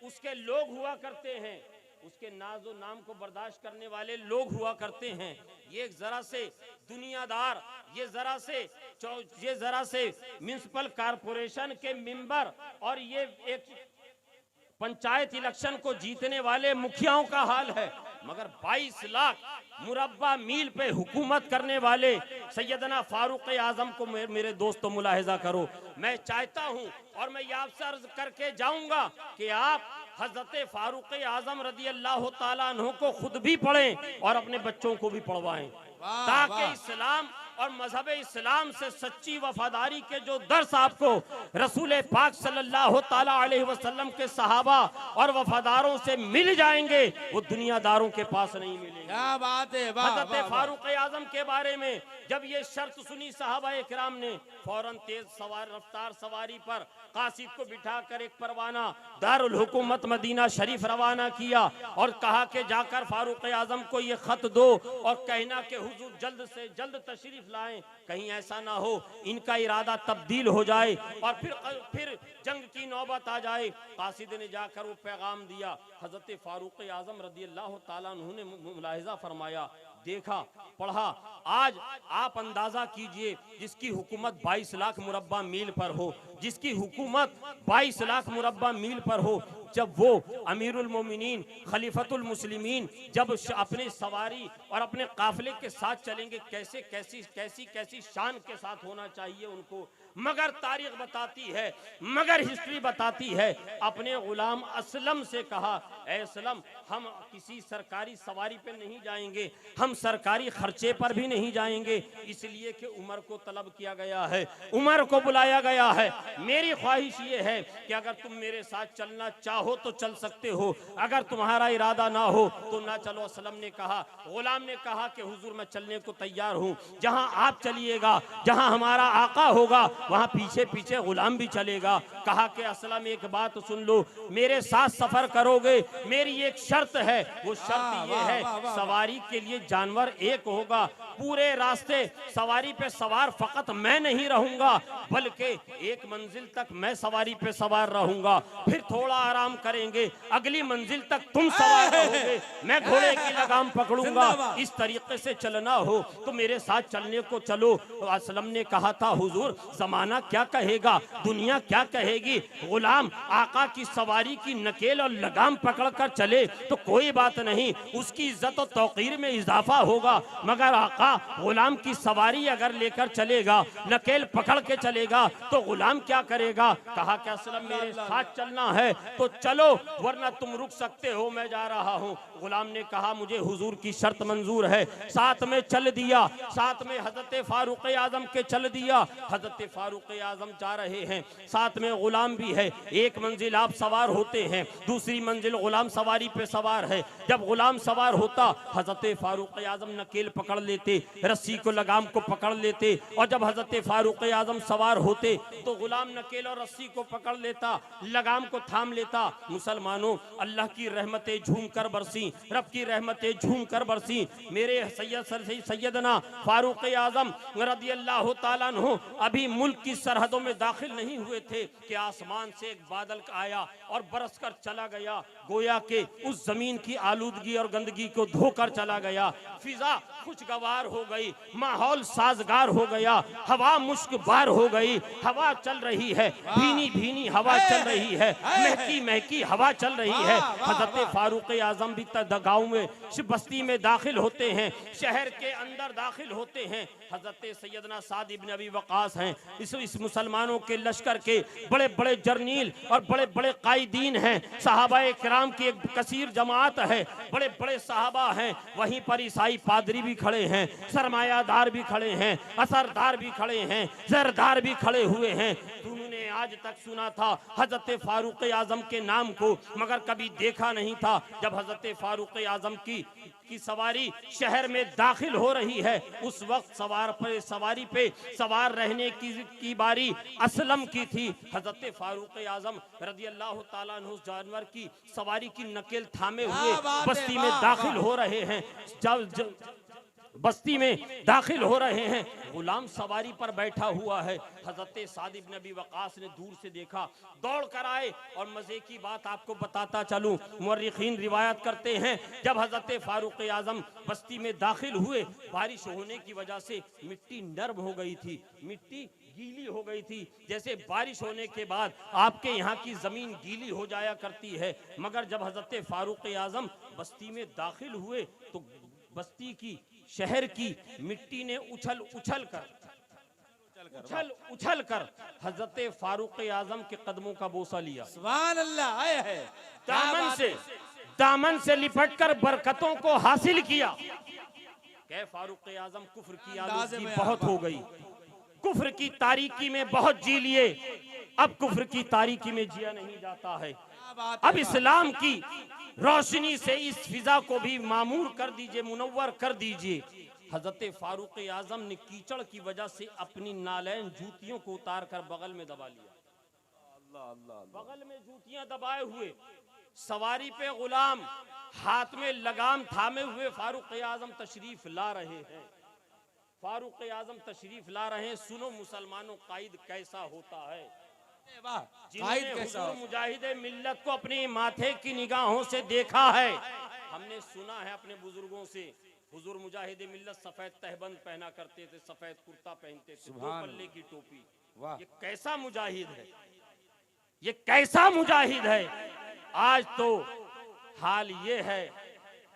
उसके लोग हुआ करते हैं, उसके नाजो नाम को बर्दाश्त करने वाले लोग हुआ करते हैं। ये जरा से दुनियादार, ये जरा से म्युनिसिपल कारपोरेशन के मेंबर और ये एक पंचायत इलेक्शन को जीतने वाले मुखियाओं का हाल है। मगर 22 लाख मुरब्बा मील पे हुकूमत करने वाले सैयदना फारूक आजम को मेरे दोस्तों मुलाहिजा करो। मैं चाहता हूं और मैं ये आपसे अर्ज करके जाऊंगा कि आप हजरत फारूक आजम रज़ी अल्लाह ताला अन्हु को खुद भी पढ़ें और अपने बच्चों को भी पढ़वाएं, ताकि इस्लाम और मजहब इस्लाम से सच्ची वफादारी के जो दर्स आपको रसूल पाक सल्लल्लाहु ताला अलैहि वसल्लम के सहाबा और वफादारों से मिल जाएंगे, वो दुनियादारों के पास नहीं मिलेंगे। क्या बात है, वाह, हज़रत वाह, वाह। फारूक आजम के बारे में जब ये शर्त सुनी सहाबा इकराम ने फौरन तेज रफ्तार सवारी पर कासिद को बिठाकर एक परवाना दारुल हुकूमत मदीना शरीफ रवाना किया और कहा कि जाकर फारूक आजम को ये खत दो और कहना कि हुजूर जल्द से जल्द तशरीफ लाएं, कहीं ऐसा ना हो इनका इरादा तब्दील हो जाए और फिर जंग की नौबत आ जाए। कासिद ने जाकर वो पैगाम दिया। हजरत फारूक आजम रदी अल्लाह ताला अन्हु ने मुलाहिजा फरमाया, देखा, पढ़ा। आज आप अंदाजा कीजिए जिसकी हुकूमत 22 लाख मुरब्बा मील पर हो, जिसकी हुकूमत 22 लाख मुरब्बा मील पर हो, जब वो अमीरुल मोमिनीन खलीफतुल मुस्लिमीन जब अपने सवारी और अपने काफिले के साथ चलेंगे, कैसे कैसी कैसी कैसी शान के साथ होना चाहिए उनको। मगर तारीख बताती है, मगर हिस्ट्री बताती है, अपने गुलाम असलम से कहा, ए असलम हम किसी सरकारी सवारी पे नहीं जाएंगे, हम सरकारी खर्चे पर भी नहीं जाएंगे, इसलिए कि उमर को तलब किया गया है, उमर को बुलाया गया है। मेरी ख्वाहिश ये है कि अगर तुम मेरे साथ चलना चाहो तो चल सकते हो, अगर तुम्हारा इरादा ना हो तो ना चलो। असलम ने कहा, गुलाम ने कहा कि हुजूर मैं चलने को तैयार हूँ, जहाँ आप चलिएगा, जहाँ हमारा आका होगा वहाँ पीछे पीछे गुलाम भी चलेगा। कहा कि असलम एक बात सुन लो, मेरे साथ सफर करोगे, मेरी एक शर्त है, वो शर्त ये है सवारी के लिए जानवर एक होगा, पूरे रास्ते सवारी पे सवार फकत मैं नहीं रहूंगा बल्कि एक मंजिल तक मैं सवारी पे सवार रहूंगा, फिर थोड़ा आराम करेंगे, अगली मंजिल तक तुम सवार रहोगे, मैं घोड़े की लगाम पकड़ूंगा, इस तरीके से चलना हो तो मेरे साथ चलने को चलो। असलम ने कहा था, हुजूर जमाना क्या कहेगा, दुनिया क्या कहेगी, गुलाम आका की सवारी की नकेल और लगाम पकड़ कर चले तो कोई बात नहीं, उसकी इज्जत और तौकीर में इजाफा होगा, मगर आका गुलाम की सवारी अगर लेकर चलेगा, नकेल पकड़ के चलेगा तो गुलाम क्या करेगा। कहा कि असलम मेरे साथ चलना है तो चलो, वरना तुम रुक सकते हो, मैं जा रहा हूँ। गुलाम ने कहा मुझे हुजूर की शर्त मंजूर है, साथ में चल दिया, साथ में हजरत फारूक आजम के चल दिया। हजरत फारूक आजम जा रहे हैं, साथ में गुलाम भी है, एक मंजिल आप सवार होते हैं, दूसरी मंजिल गुलाम सवारी पे सवार है। जब गुलाम सवार होता हजरत फारूक आजम नकेल पकड़ लेते, रस्सी को लगाम को पकड़ लेते, और जब हजरत फारूक आजम सवार होते तो गुलाम नकेल और रस्सी को पकड़ लेता, लगाम को थाम लेता। मुसलमानों, अल्लाह की रहमतें झूम कर बरसी, रब की रहमतें झूम कर बरसी। मेरे सैयदना फारूक आजम रदी अल्लाह ताला अन्हु अभी मुल्क की सरहदों में दाखिल नहीं हुए थे कि आसमान से एक बादल आया और बरस कर चला गया, गोया के उस जमीन की आलूदगी और गंदगी को धोकर चला गया। फिजा खुशगवार हो गई, माहौल साजगार हो गया, हवा मुश्कबार हो गई, हवा चल रही है, भीनी भीनी हवा चल रही है, महकी महकी हवा चल रही है। हजरत फारूक आजम भी गाँव में बस्ती में दाखिल होते हैं, शहर के अंदर दाखिल होते हैं। हजरत सैयदना साद इब्न अबी वक़ास हैं, इस मुसलमानों के लश्कर के बड़े बड़े जर्नील और बड़े बड़े कायदीन हैं, सहाबाए किराम की एक कसीर जमात है, बड़े बड़े सहाबा हैं, वहीं पर ईसाई पादरी भी खड़े हैं, सरमायादार भी खड़े हैं, असरदार भी खड़े हैं, जरदार भी खड़े हुए हैं। उन्होंने आज तक सुना था हजरत फारूक आजम के नाम को, मगर कभी देखा नहीं था। जब हजरत फारूक आजम की सवारी शहर में दाखिल हो रही है, उस वक्त सवारी पे सवार रहने की बारी असलम की थी। हजरत फारूक आजम रजी अल्लाह ताला अन्हु जानवर की सवारी की नकेल थामे हुए बस्ती में दाखिल हो रहे हैं। जब बस्ती में दाखिल हो रहे हैं, गुलाम सवारी पर बैठा हुआ है। हजरत साद इब्न अबी वक़ास ने दूर से देखा, दौड़ कर आए। और मजे की बात आपको बताता चलूं, मुअर्रिखीन रिवायत करते हैं जब हजरत फारूक आजम बस्ती में दाखिल हुए, बारिश होने की वजह से मिट्टी नर्म हो गई थी, मिट्टी गीली हो गई थी। जैसे बारिश होने के बाद आपके यहाँ की जमीन गीली हो जाया करती है, मगर जब हजरत फारूक आजम बस्ती में दाखिल हुए तो बस्ती की शहर की मिट्टी ने उछल कर हजरत फारूक आजम के कदमों का बोसा लिया। सुभान अल्लाह, आया है, दामन से लिपट कर बरकतों को हासिल किया। कै फारूक आजम कुफ्र की आलूदगी बहुत हो गई, कुफ्र की तारीकी में बहुत जी लिए, अब कुफ्र की तारीकी में जिया नहीं जाता है। अब इस्लाम की रोशनी से इस फिजा को भी मामूर कर दीजिए, मुनव्वर कर दीजिए। हजरत फारूक आजम ने कीचड़ की वजह से अपनी नालैन जूतियों को उतार कर बगल में दबा लिया। बगल में जूतियां दबाए हुए, सवारी पे गुलाम, हाथ में लगाम थामे हुए फारूक आजम तशरीफ ला रहे हैं। फारूक आजम तशरीफ ला रहे हैं। सुनो मुसलमानों, कायद कैसा होता है, जिन्होंने हुजूर मुजाहिदे मिल्लत को अपने माथे की निगाहों से देखा है। हमने सुना है अपने बुजुर्गों से, हुजूर मुजाहिदे मिल्लत सफेद तहबंद पहना करते थे, सफेद कुर्ता पहनते थे, 2 पल्ले की टोपी। ये कैसा मुजाहिद है, ये कैसा मुजाहिद है। आज तो हाल ये है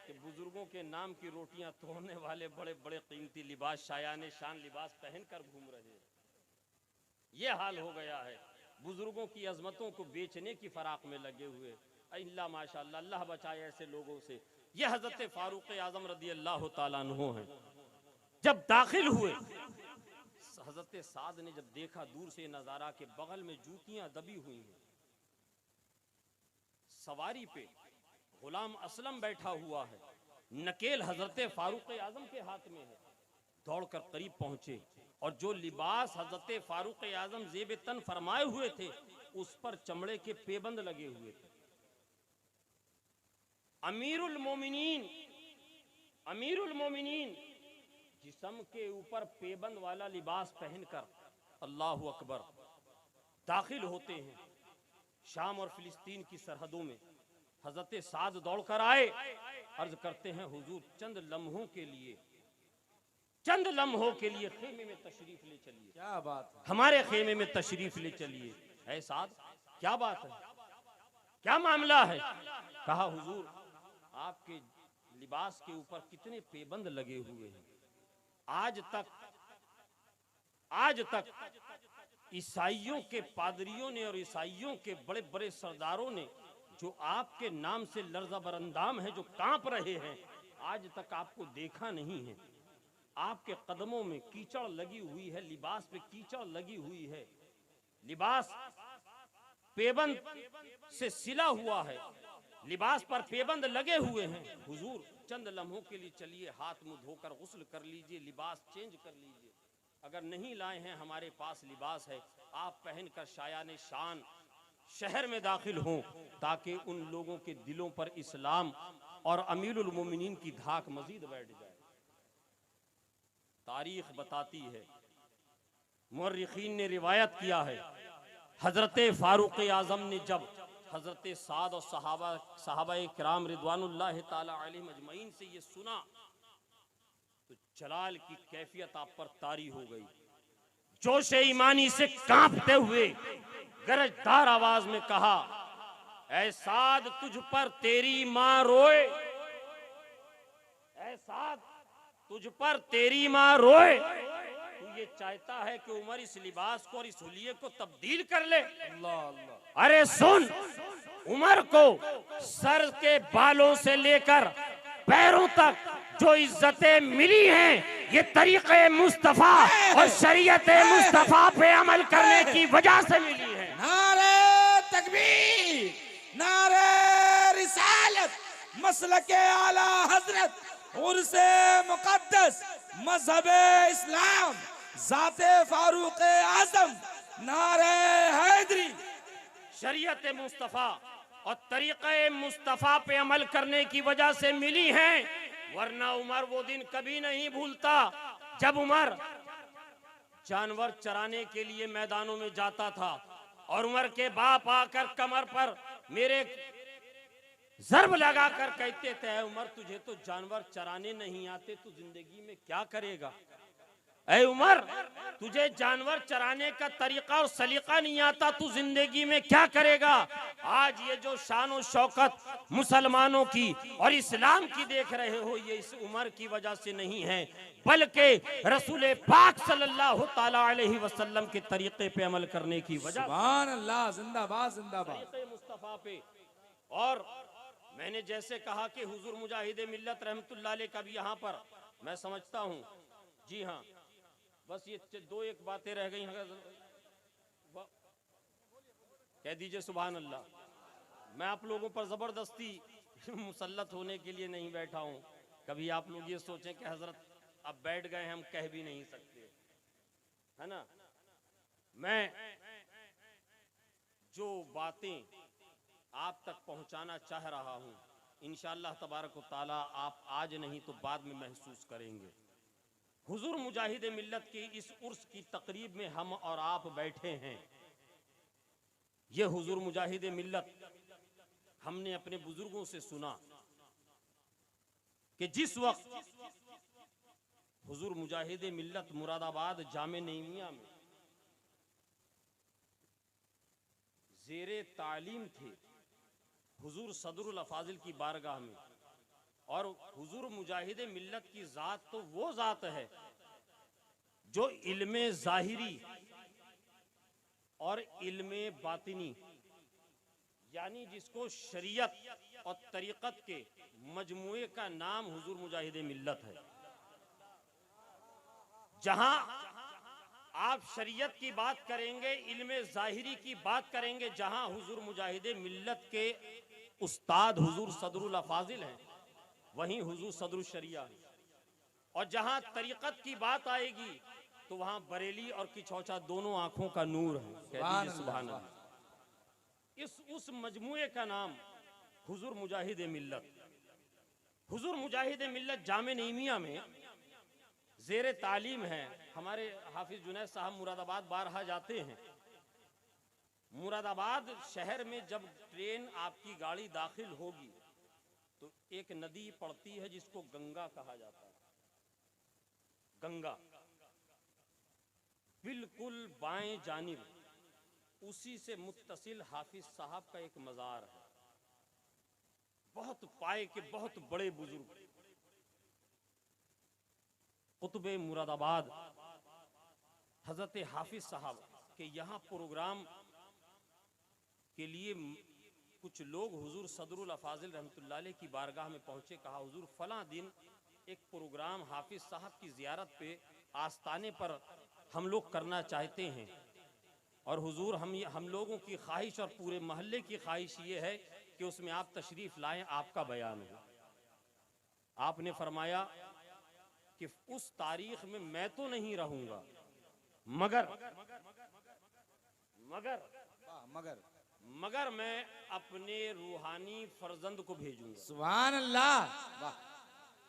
कि बुजुर्गों के नाम की रोटियां तोड़ने वाले बड़े बड़े कीमती लिबास, शायाने शान लिबास पहनकर घूम रहे हैं। ये हाल हो गया है। बुजुर्गों की अजमतों को बेचने की फराक में लगे हुए। अल्लाह माशाअल्लाह, अल्लाह बचाए ऐसे लोगों से। ये हजरत फारूक आजम रदी अल्लाह तआला अन्हु हैं। जब दाखिल हुए, हजरत साद ने जब देखा दूर से नजारा के बगल में जूतियां दबी हुई हैं, सवारी पे गुलाम असलम बैठा हुआ है, नकेल हजरत फारूक आजम के हाथ में है। दौड़कर करीब पहुंचे और जो लिबास हजरत फारूक आजम जेब तन फरमाए हुए थे, उस पर चमड़े के पेबंद लगे हुए थे। अमीरुल मोमिनीन जिस्म के ऊपर पेबंद वाला लिबास पहनकर अल्लाहु अकबर दाखिल होते हैं शाम और फिलिस्तीन की सरहदों में। हजरत साद दौड़कर आए, अर्ज करते हैं हुजूर चंद लम्हों के लिए खेमे में तशरीफ ले चलिए। क्या बात है, हमारे खेमे में तशरीफ ले चलिए। ऐ साद, क्या बात है, क्या मामला है? कहा हुजूर आपके लिबास के ऊपर कितने पेबंद लगे हुए हैं। आज तक ईसाइयों के पादरियों ने और ईसाइयों के बड़े बड़े सरदारों ने जो आपके नाम से लर्जा बरंदाम है, जो कांप रहे हैं, आज तक आपको देखा नहीं है। आपके कदमों में कीचड़ लगी हुई है, लिबास पे कीचड़ लगी हुई है, लिबास पेबंद से सिला हुआ है, लिबास पर पेबंद लगे हुए हैं। हुजूर चंद लम्हों के लिए चलिए, हाथ मुंह धोकर गुस्ल कर लीजिए, लिबास चेंज कर लीजिए। अगर नहीं लाए हैं, हमारे पास लिबास है, आप पहनकर शायाने शान शहर में दाखिल हों, ताकि उन लोगों के दिलों पर इस्लाम और अमीरुल मोमिनीन की धाक मजीद बैठ जाए। तारीख बताती है, मुअर्रिखीन ने रिवायत किया है, हजरत फारूक आजम ने जब हजरत साद और सहाबा किराम रिदवानुल्लाह ताला अलैहिम अजमईन से ये सुना, तो जलाल की कैफियत आप पर तारी हो गई। जोश ईमानी से कांपते हुए गरजदार आवाज में कहा, ऐ साद तुझ पर तेरी माँ रोए, ऐ साद तुझ पर तेरी माँ रोए। तू ये चाहता है कि उमर इस लिबास को और इस हुलिये को तब्दील कर ले? अल्लाह अल्लाह। अरे सुन, उमर को सर के बालों से लेकर पैरों तक जो इज्जतें मिली हैं, ये तरीक़े मुस्तफ़ा और शरीयत मुस्तफ़ा पे अमल करने की वजह से मिली है। नारे तकबीर, नारे रिसालत, मसलके आला हजरत, उर्से मुक़द्दस, मज़हबे इस्लाम, ज़ाते फारूक आज़म, नारे हैदरी। शरीयत मुस्तफ़ा और तरीक़े मुस्तफ़ा पे अमल करने की वजह से मिली हैं, वरना उमर वो दिन कभी नहीं भूलता जब उमर जानवर चराने के लिए मैदानों में जाता था और उमर के बाप आकर कमर पर मेरे ज़र्ब लगाकर कहते थे, उमर तुझे तो जानवर चराने नहीं आते, तू जिंदगी में क्या करेगा? ऐ उमर, तुझे जानवर चराने का तरीका और सलीका नहीं आता, तू जिंदगी में क्या करेगा? आज ये जो शान और शौकत मुसलमानों की और इस्लाम की देख रहे हो, ये इस उमर की वजह से नहीं है, बल्कि रसूल पाक सल्लल्लाहु ताला अलैहि वसल्लम के तरीके पे अमल करने की वजह। सुभान अल्लाह, जिंदाबाद जिंदाबाद। तरीक़े मुस्तफ़ा पे। और मैंने जैसे कहा कि हुजूर मुजाहिदे मिल्लत रहमतुल्लाह अलैह का भी यहाँ पर मैं समझता हूँ। जी हाँ, बस ये दो एक बातें रह गई हैं, कह दीजिए सुभान अल्लाह। मैं आप लोगों पर ज़बरदस्ती मुसल्लत होने के लिए नहीं बैठा हूँ। कभी आप लोग ये सोचें कि हजरत अब बैठ गए हम कह भी नहीं सकते, है ना। मैं जो बातें आप तक पहुंचाना चाह रहा हूं, इंशाअल्लाह तबारक व तआला आप आज नहीं तो बाद में महसूस करेंगे। हुजूर मुजाहिद मिल्लत की इस उर्स की तकरीब में हम और आप बैठे हैं। ये हुजूर मुजाहिद मिल्लत हमने अपने बुजुर्गों से सुना कि जिस वक्त हुजूर मुजाहिद मिल्लत मुरादाबाद जामे नईमिया में ज़ेरे तालीम थे, हुजूर सदरुल अफाजिल की बारगाह में, और हुजूर मुजाहिद मिल्लत की ज़ात तो वो ज़ात है जो इल्मे ज़ाहिरी और इल्मे बातिनी, यानी जिसको शरीयत और तरीक़त के मजमुए का नाम हुजूर मुजाहिद मिल्लत है। जहां आप शरीयत की बात करेंगे, इल्मे ज़ाहिरी की बात करेंगे, जहां हुजूर मुजाहिद मिल्लत के उस्ताद हुजूर सदरुल अफाजिल हैं, वहीं हुजूर सदरुल शरिया है। और जहां तरीक़त की बात आएगी तो वहां बरेली और किछौछा दोनों आंखों का नूर है। कह दीजिए सुभान अल्लाह। उस मजमुए का नाम हुजूर मुजाहिद मिल्लत। हुजूर मुजाहिद मिल्लत जामे नईमिया में ज़ेरे तालीम है। हमारे हाफिज जुनैद साहब मुरादाबाद बारहा जाते हैं। मुरादाबाद शहर में जब ट्रेन आपकी गाड़ी दाखिल होगी तो एक नदी पड़ती है जिसको गंगा कहा जाता है। गंगा बिल्कुल बाएं जानिब उसी से मुत्तसिल हाफिज साहब का एक मज़ार है। बहुत पाए के बहुत बड़े बुजुर्ग कुतुबे मुरादाबाद हजरत हाफिज साहब के यहाँ प्रोग्राम के लिए कुछ लोग हुजूर सदरुल अफाजिल रहमतुल्लाह अलैह की बारगाह में पहुँचे। कहा हुजूर फलां दिन एक प्रोग्राम हाफिज साहब की ज़ियारत पे आस्ताने पर हम लोग करना चाहते हैं, और हुजूर हम लोगों की ख्वाहिश और पूरे महल्ले की ख्वाहिश ये है कि उसमें आप तशरीफ़ लाएं, आपका बयान हो। आपने फरमाया कि उस तारीख में मैं तो नहीं रहूंगा, मगर मगर मगर मगर मैं अपने रूहानी फर्जंद को भेजूंगा। सुभान अल्लाह।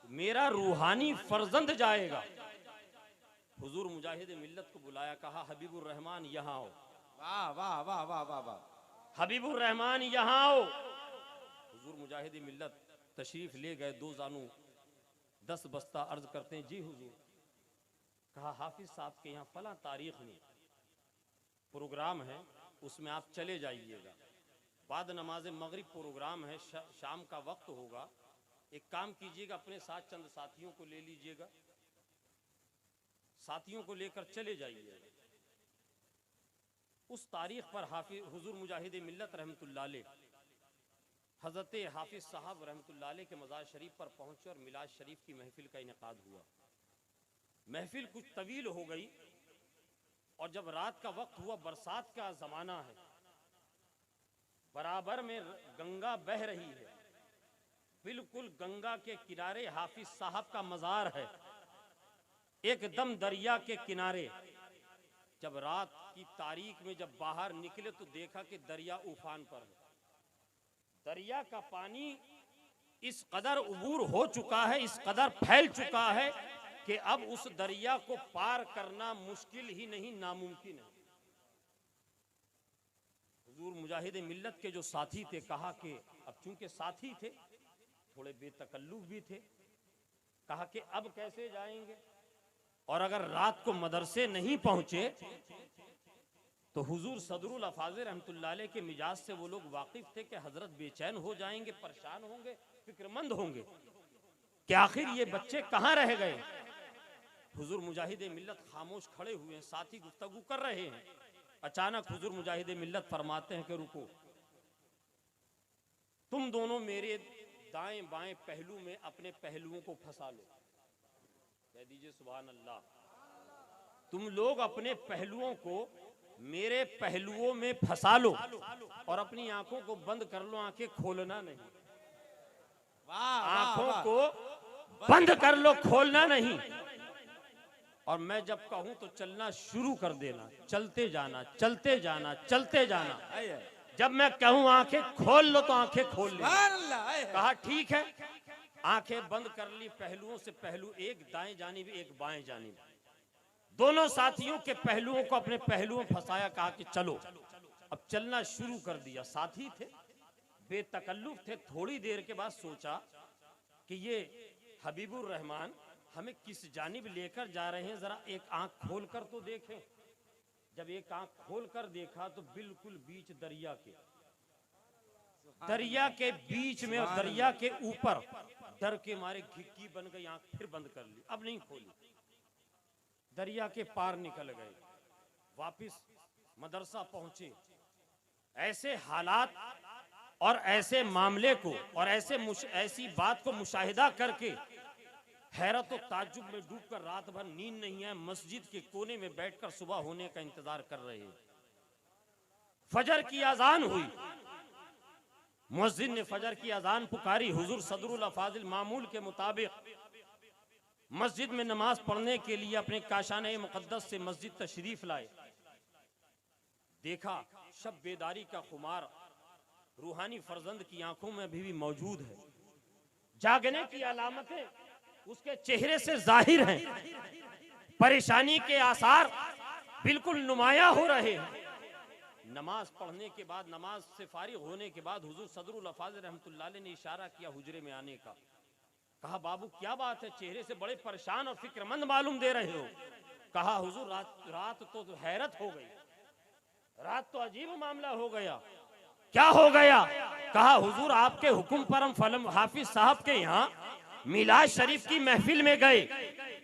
मेरा रूहानी फर्जंद जाएगा। हुजूर मुजाहिद मिल्लत को बुलाया, कहा हबीबुर रहमान यहाँ आओ। वाह वाह वाह वाह वाह वाह। हबीबुर रहमान यहाँ आओ। हुजूर मुजाहिद मिल्लत तशरीफ ले गए। दो जानू 10 बस्ता अर्ज करते हैं, जी हुजूर। कहा हाफिज साहब के यहाँ फला तारीख में प्रोग्राम है, उसमें आप चले जाइएगा। बाद नमाज मगरिब प्रोग्राम है, शाम का वक्त होगा। एक काम कीजिएगा, अपने साथ चंद साथियों को ले लीजिएगा, साथियों को लेकर चले जाइएगा। उस तारीख पर हाफिज हुजूर मुजाहिद मिल्लत रहमतुल्लाह अलैह हज़रत हाफिज साहब रहमतुल्लाह अलैह के मज़ार शरीफ पर पहुँचे और मिलाद शरीफ की महफिल का इनेकाद हुआ। महफिल कुछ तवील हो गई, और जब रात का वक्त हुआ, बरसात का ज़माना है, बराबर में गंगा बह रही है, बिल्कुल गंगा के किनारे हाफिज साहब का मज़ार है, एकदम दरिया के किनारे। जब रात की तारीख में जब बाहर निकले तो देखा कि दरिया उफान पर है। दरिया का पानी इस कदर उबूर हो चुका है, इस कदर फैल चुका है कि अब उस दरिया को पार करना मुश्किल ही नहीं, नामुमकिन है। हुजूर मुजाहिद मिल्लत के जो साथी थे, कहा कि अब चूंकि साथी थे, थोड़े बेतकल्लुफ भी थे, कहा कि अब कैसे जाएंगे, और अगर रात को मदरसे नहीं पहुंचे तो हुजूर सदरुल अफाजिल रहमतुल्लाह अलैह के मिजाज से वो लोग वाकिफ थे कि हजरत बेचैन हो जाएंगे, परेशान होंगे, फिक्रमंद होंगे कि आखिर ये बच्चे कहाँ रह गए। हुजूर मुजाहिद मिल्लत खामोश खड़े हुए हैं, साथी गुफ्तगू कर रहे हैं। अचानक हुजूर मुजाहिद मिल्लत फरमाते हैं कि रुको, तुम दोनों मेरे दाएं बाएं पहलू में अपने पहलुओं को फंसा लो। कह दीजिए सुभान अल्लाह। तुम लोग अपने पहलुओं को मेरे पहलुओं में फंसा लो और अपनी आंखों को बंद कर लो, आंखें खोलना नहीं। आंखों को बंद कर लो, खोलना नहीं। और मैं जब कहूं तो चलना शुरू कर देना, चलते जाना, चलते जाना, चलते जाना। जब मैं कहूं आंखें खोल लो तो आंखें खोल लो। कहा ठीक है, आंखें बंद कर ली। पहलुओं से पहलू, एक दाएं जानिब एक बाएं जानिब, दोनों साथियों के पहलुओं को अपने पहलुओं फंसाया। कहा कि चलो। अब चलना शुरू कर दिया। साथी थे, बेतकल्लुफ थे। थोड़ी देर के बाद सोचा कि ये हबीबुर रहमान हमें किस जानिब लेकर जा रहे हैं, जरा एक आंख खोल कर तो देखें। जब एक आंख खोल कर देखा तो बिल्कुल बीच दरिया के बीच में और दरिया के ऊपर, डर के मारे घिक्की बन गई, आंख फिर बंद कर ली, अब नहीं खोली। दरिया के पार निकल गए, वापिस मदरसा पहुंचे। ऐसे हालात और ऐसे मामले को और ऐसी बात को मुशाहिदा करके हैरत और ताज्जुब में डूबकर रात भर नींद नहीं है, मस्जिद के कोने में बैठकर सुबह होने का इंतजार कर रहे हैं। फजर की अजान हुई, मुअज्जिन ने फजर की अजान पुकारी। हुजूर सदरुल अफाजिल मामूल के मुताबिक मस्जिद में नमाज पढ़ने के लिए अपने काशाने मुकद्दस से मस्जिद तशरीफ लाए। देखा शब बेदारी का खुमार रूहानी फर्जंद की आंखों में अभी भी मौजूद है। जागने की अलामतें उसके चेहरे से जाहिर हैं। परेशानी के आसार बिल्कुल नुमाया हो रहे हैं। नमाज पढ़ने के बाद, नमाज से फारिग होने के बाद हुजूर सदरुल अफाजिल रहमतुल्लाह अलैह ने इशारा किया हुजरे में आने का। कहा बाबू क्या बात है, चेहरे से बड़े परेशान और फिक्रमंद मालूम दे रहे हो। कहा हुजूर रात तो हैरत हो गई, रात तो अजीब मामला हो गया। क्या हो गया? कहा हुजूर आपके हुक्म पर हम फलम हाफिज साहब के यहाँ मिलाद शरीफ की महफिल में गए।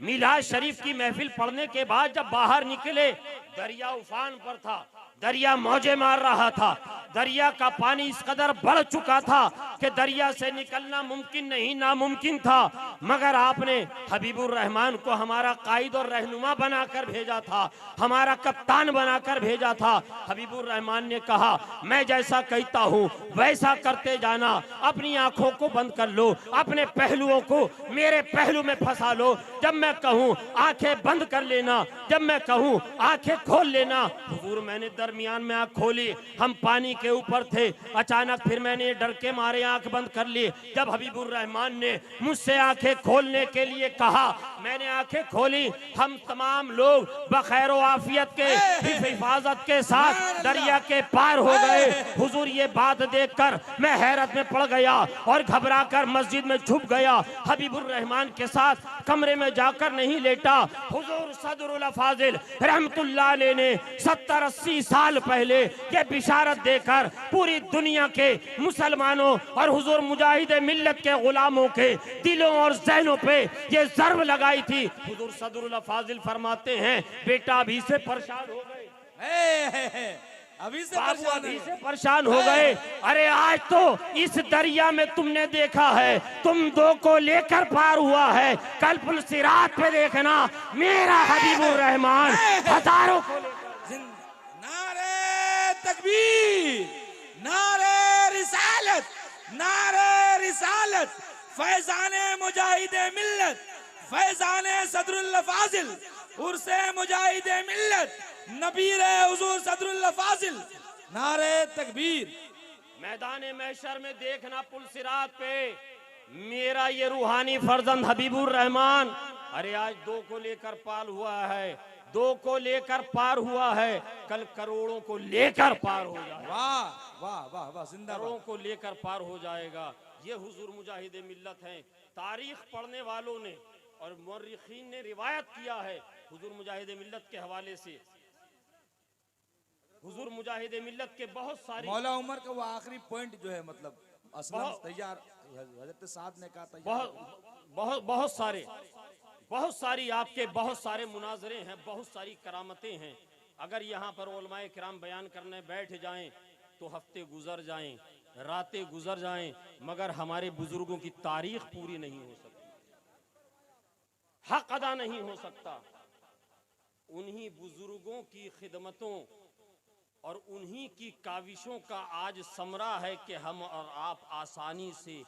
मिलाद शरीफ की महफिल पढ़ने के बाद जब बाहर निकले, दरिया उफान पर था, दरिया मौजे मार रहा था। दरिया का पानी इस कदर बढ़ चुका था कि दरिया से निकलना मुमकिन नहीं, नामुमकिन था। मगर आपने हबीबुर रहमान को हमारा कायद और रहनुमा बनाकर भेजा था, हमारा कप्तान बनाकर भेजा था। हबीबुर रहमान ने कहा मैं जैसा कहता हूँ वैसा करते जाना, अपनी आंखों को बंद कर लो, अपने पहलुओं को मेरे पहलू में फंसा लो। जब मैं कहूँ आंखें बंद कर लेना, जब मैं कहूँ आंखें खोल लेना। हुजूर मैंने दरमियान में आंख खोली, हम पानी के ऊपर थे। अचानक फिर मैंने डर के मारे आंख बंद कर ली। जब हबीबुर रहमान ने मुझसे आंखें खोलने के लिए कहा, मैंने आंखें खोली। हम तमाम लोग बखैर व आफियत के हिफाजत के साथ दरिया के पार हो गए। हुजूर ये बात देखकर मैं हैरत में पड़ गया और घबराकर मस्जिद में छुप गया। हबीबुर रहमान के साथ कमरे में जाकर नहीं लेटा। हुजूर सदरुल अफाजिल रहमतुल्लाह अलैह ने 70-80 साल पहले ये बिशारत देकर पूरी दुनिया के मुसलमानों और हुजूर मुजाहिद मिल्लत के गुलामों के दिलों और ज़हनों पे ये ज़र्ब लगाई थी। हुजूर सदरुल अफाजिल फरमाते हैं बेटा अभी से परेशान हो गए, अभी से परेशान हो गए। अरे आज तो इस दरिया में तुमने देखा है, तुम दो को लेकर पार हुआ है, कल पुल सिरात पे देखना मेरा हबीबुर रहमान हजारों को लेकर। नारे तकबीर, नारे रिसालत, नारे रिसालत, फैजाने मुजाहिदे मिल्लत, फैजाने सदरुल अफाजिल, उर्से मुजाहिदे मिल्लत, नबीर हुजूर सदरुल अफाजिल, नारे तकबीर। मैदान महशर में देखना पुल सिरात पे मेरा ये रूहानी फर्जंद हबीबुर रहमान। अरे आज दो को लेकर पार हुआ है, दो को लेकर पार हुआ है, कल करोड़ों को लेकर पार हो जाएगा। वाह वाह वाह वाह, जिंदाबाद। करोड़ों को लेकर पार हो जाएगा। ये हुजूर मुजाहिद मिल्लत हैं। तारीख पढ़ने वालों ने और मुर्रिखीन ने रिवायत किया है हुजूर मुजाहिद मिल्लत के हवाले से। हुजूर मुजाहिद मिल्लत के बहुत सारी, मौला उमर का वो आखिरी पॉइंट जो है, मतलब असलम तैयार, हजरत साहब ने कहा तैयार। बहुत सारी आपके बहुत सारे मुनाजरे हैं, बहुत सारी करामतें हैं। अगर यहाँ पर उलमाए किराम बयान करने बैठ जाएं तो हफ्ते गुजर जाएं, रातें गुजर जाएं, मगर हमारे बुजुर्गों की तारीख पूरी नहीं हो सकती। हक अदा नहीं हो सकता। उन्हीं बुजुर्गों की खिदमतों और उन्हीं की काविशों का आज समरा है कि हम और आप आसानी से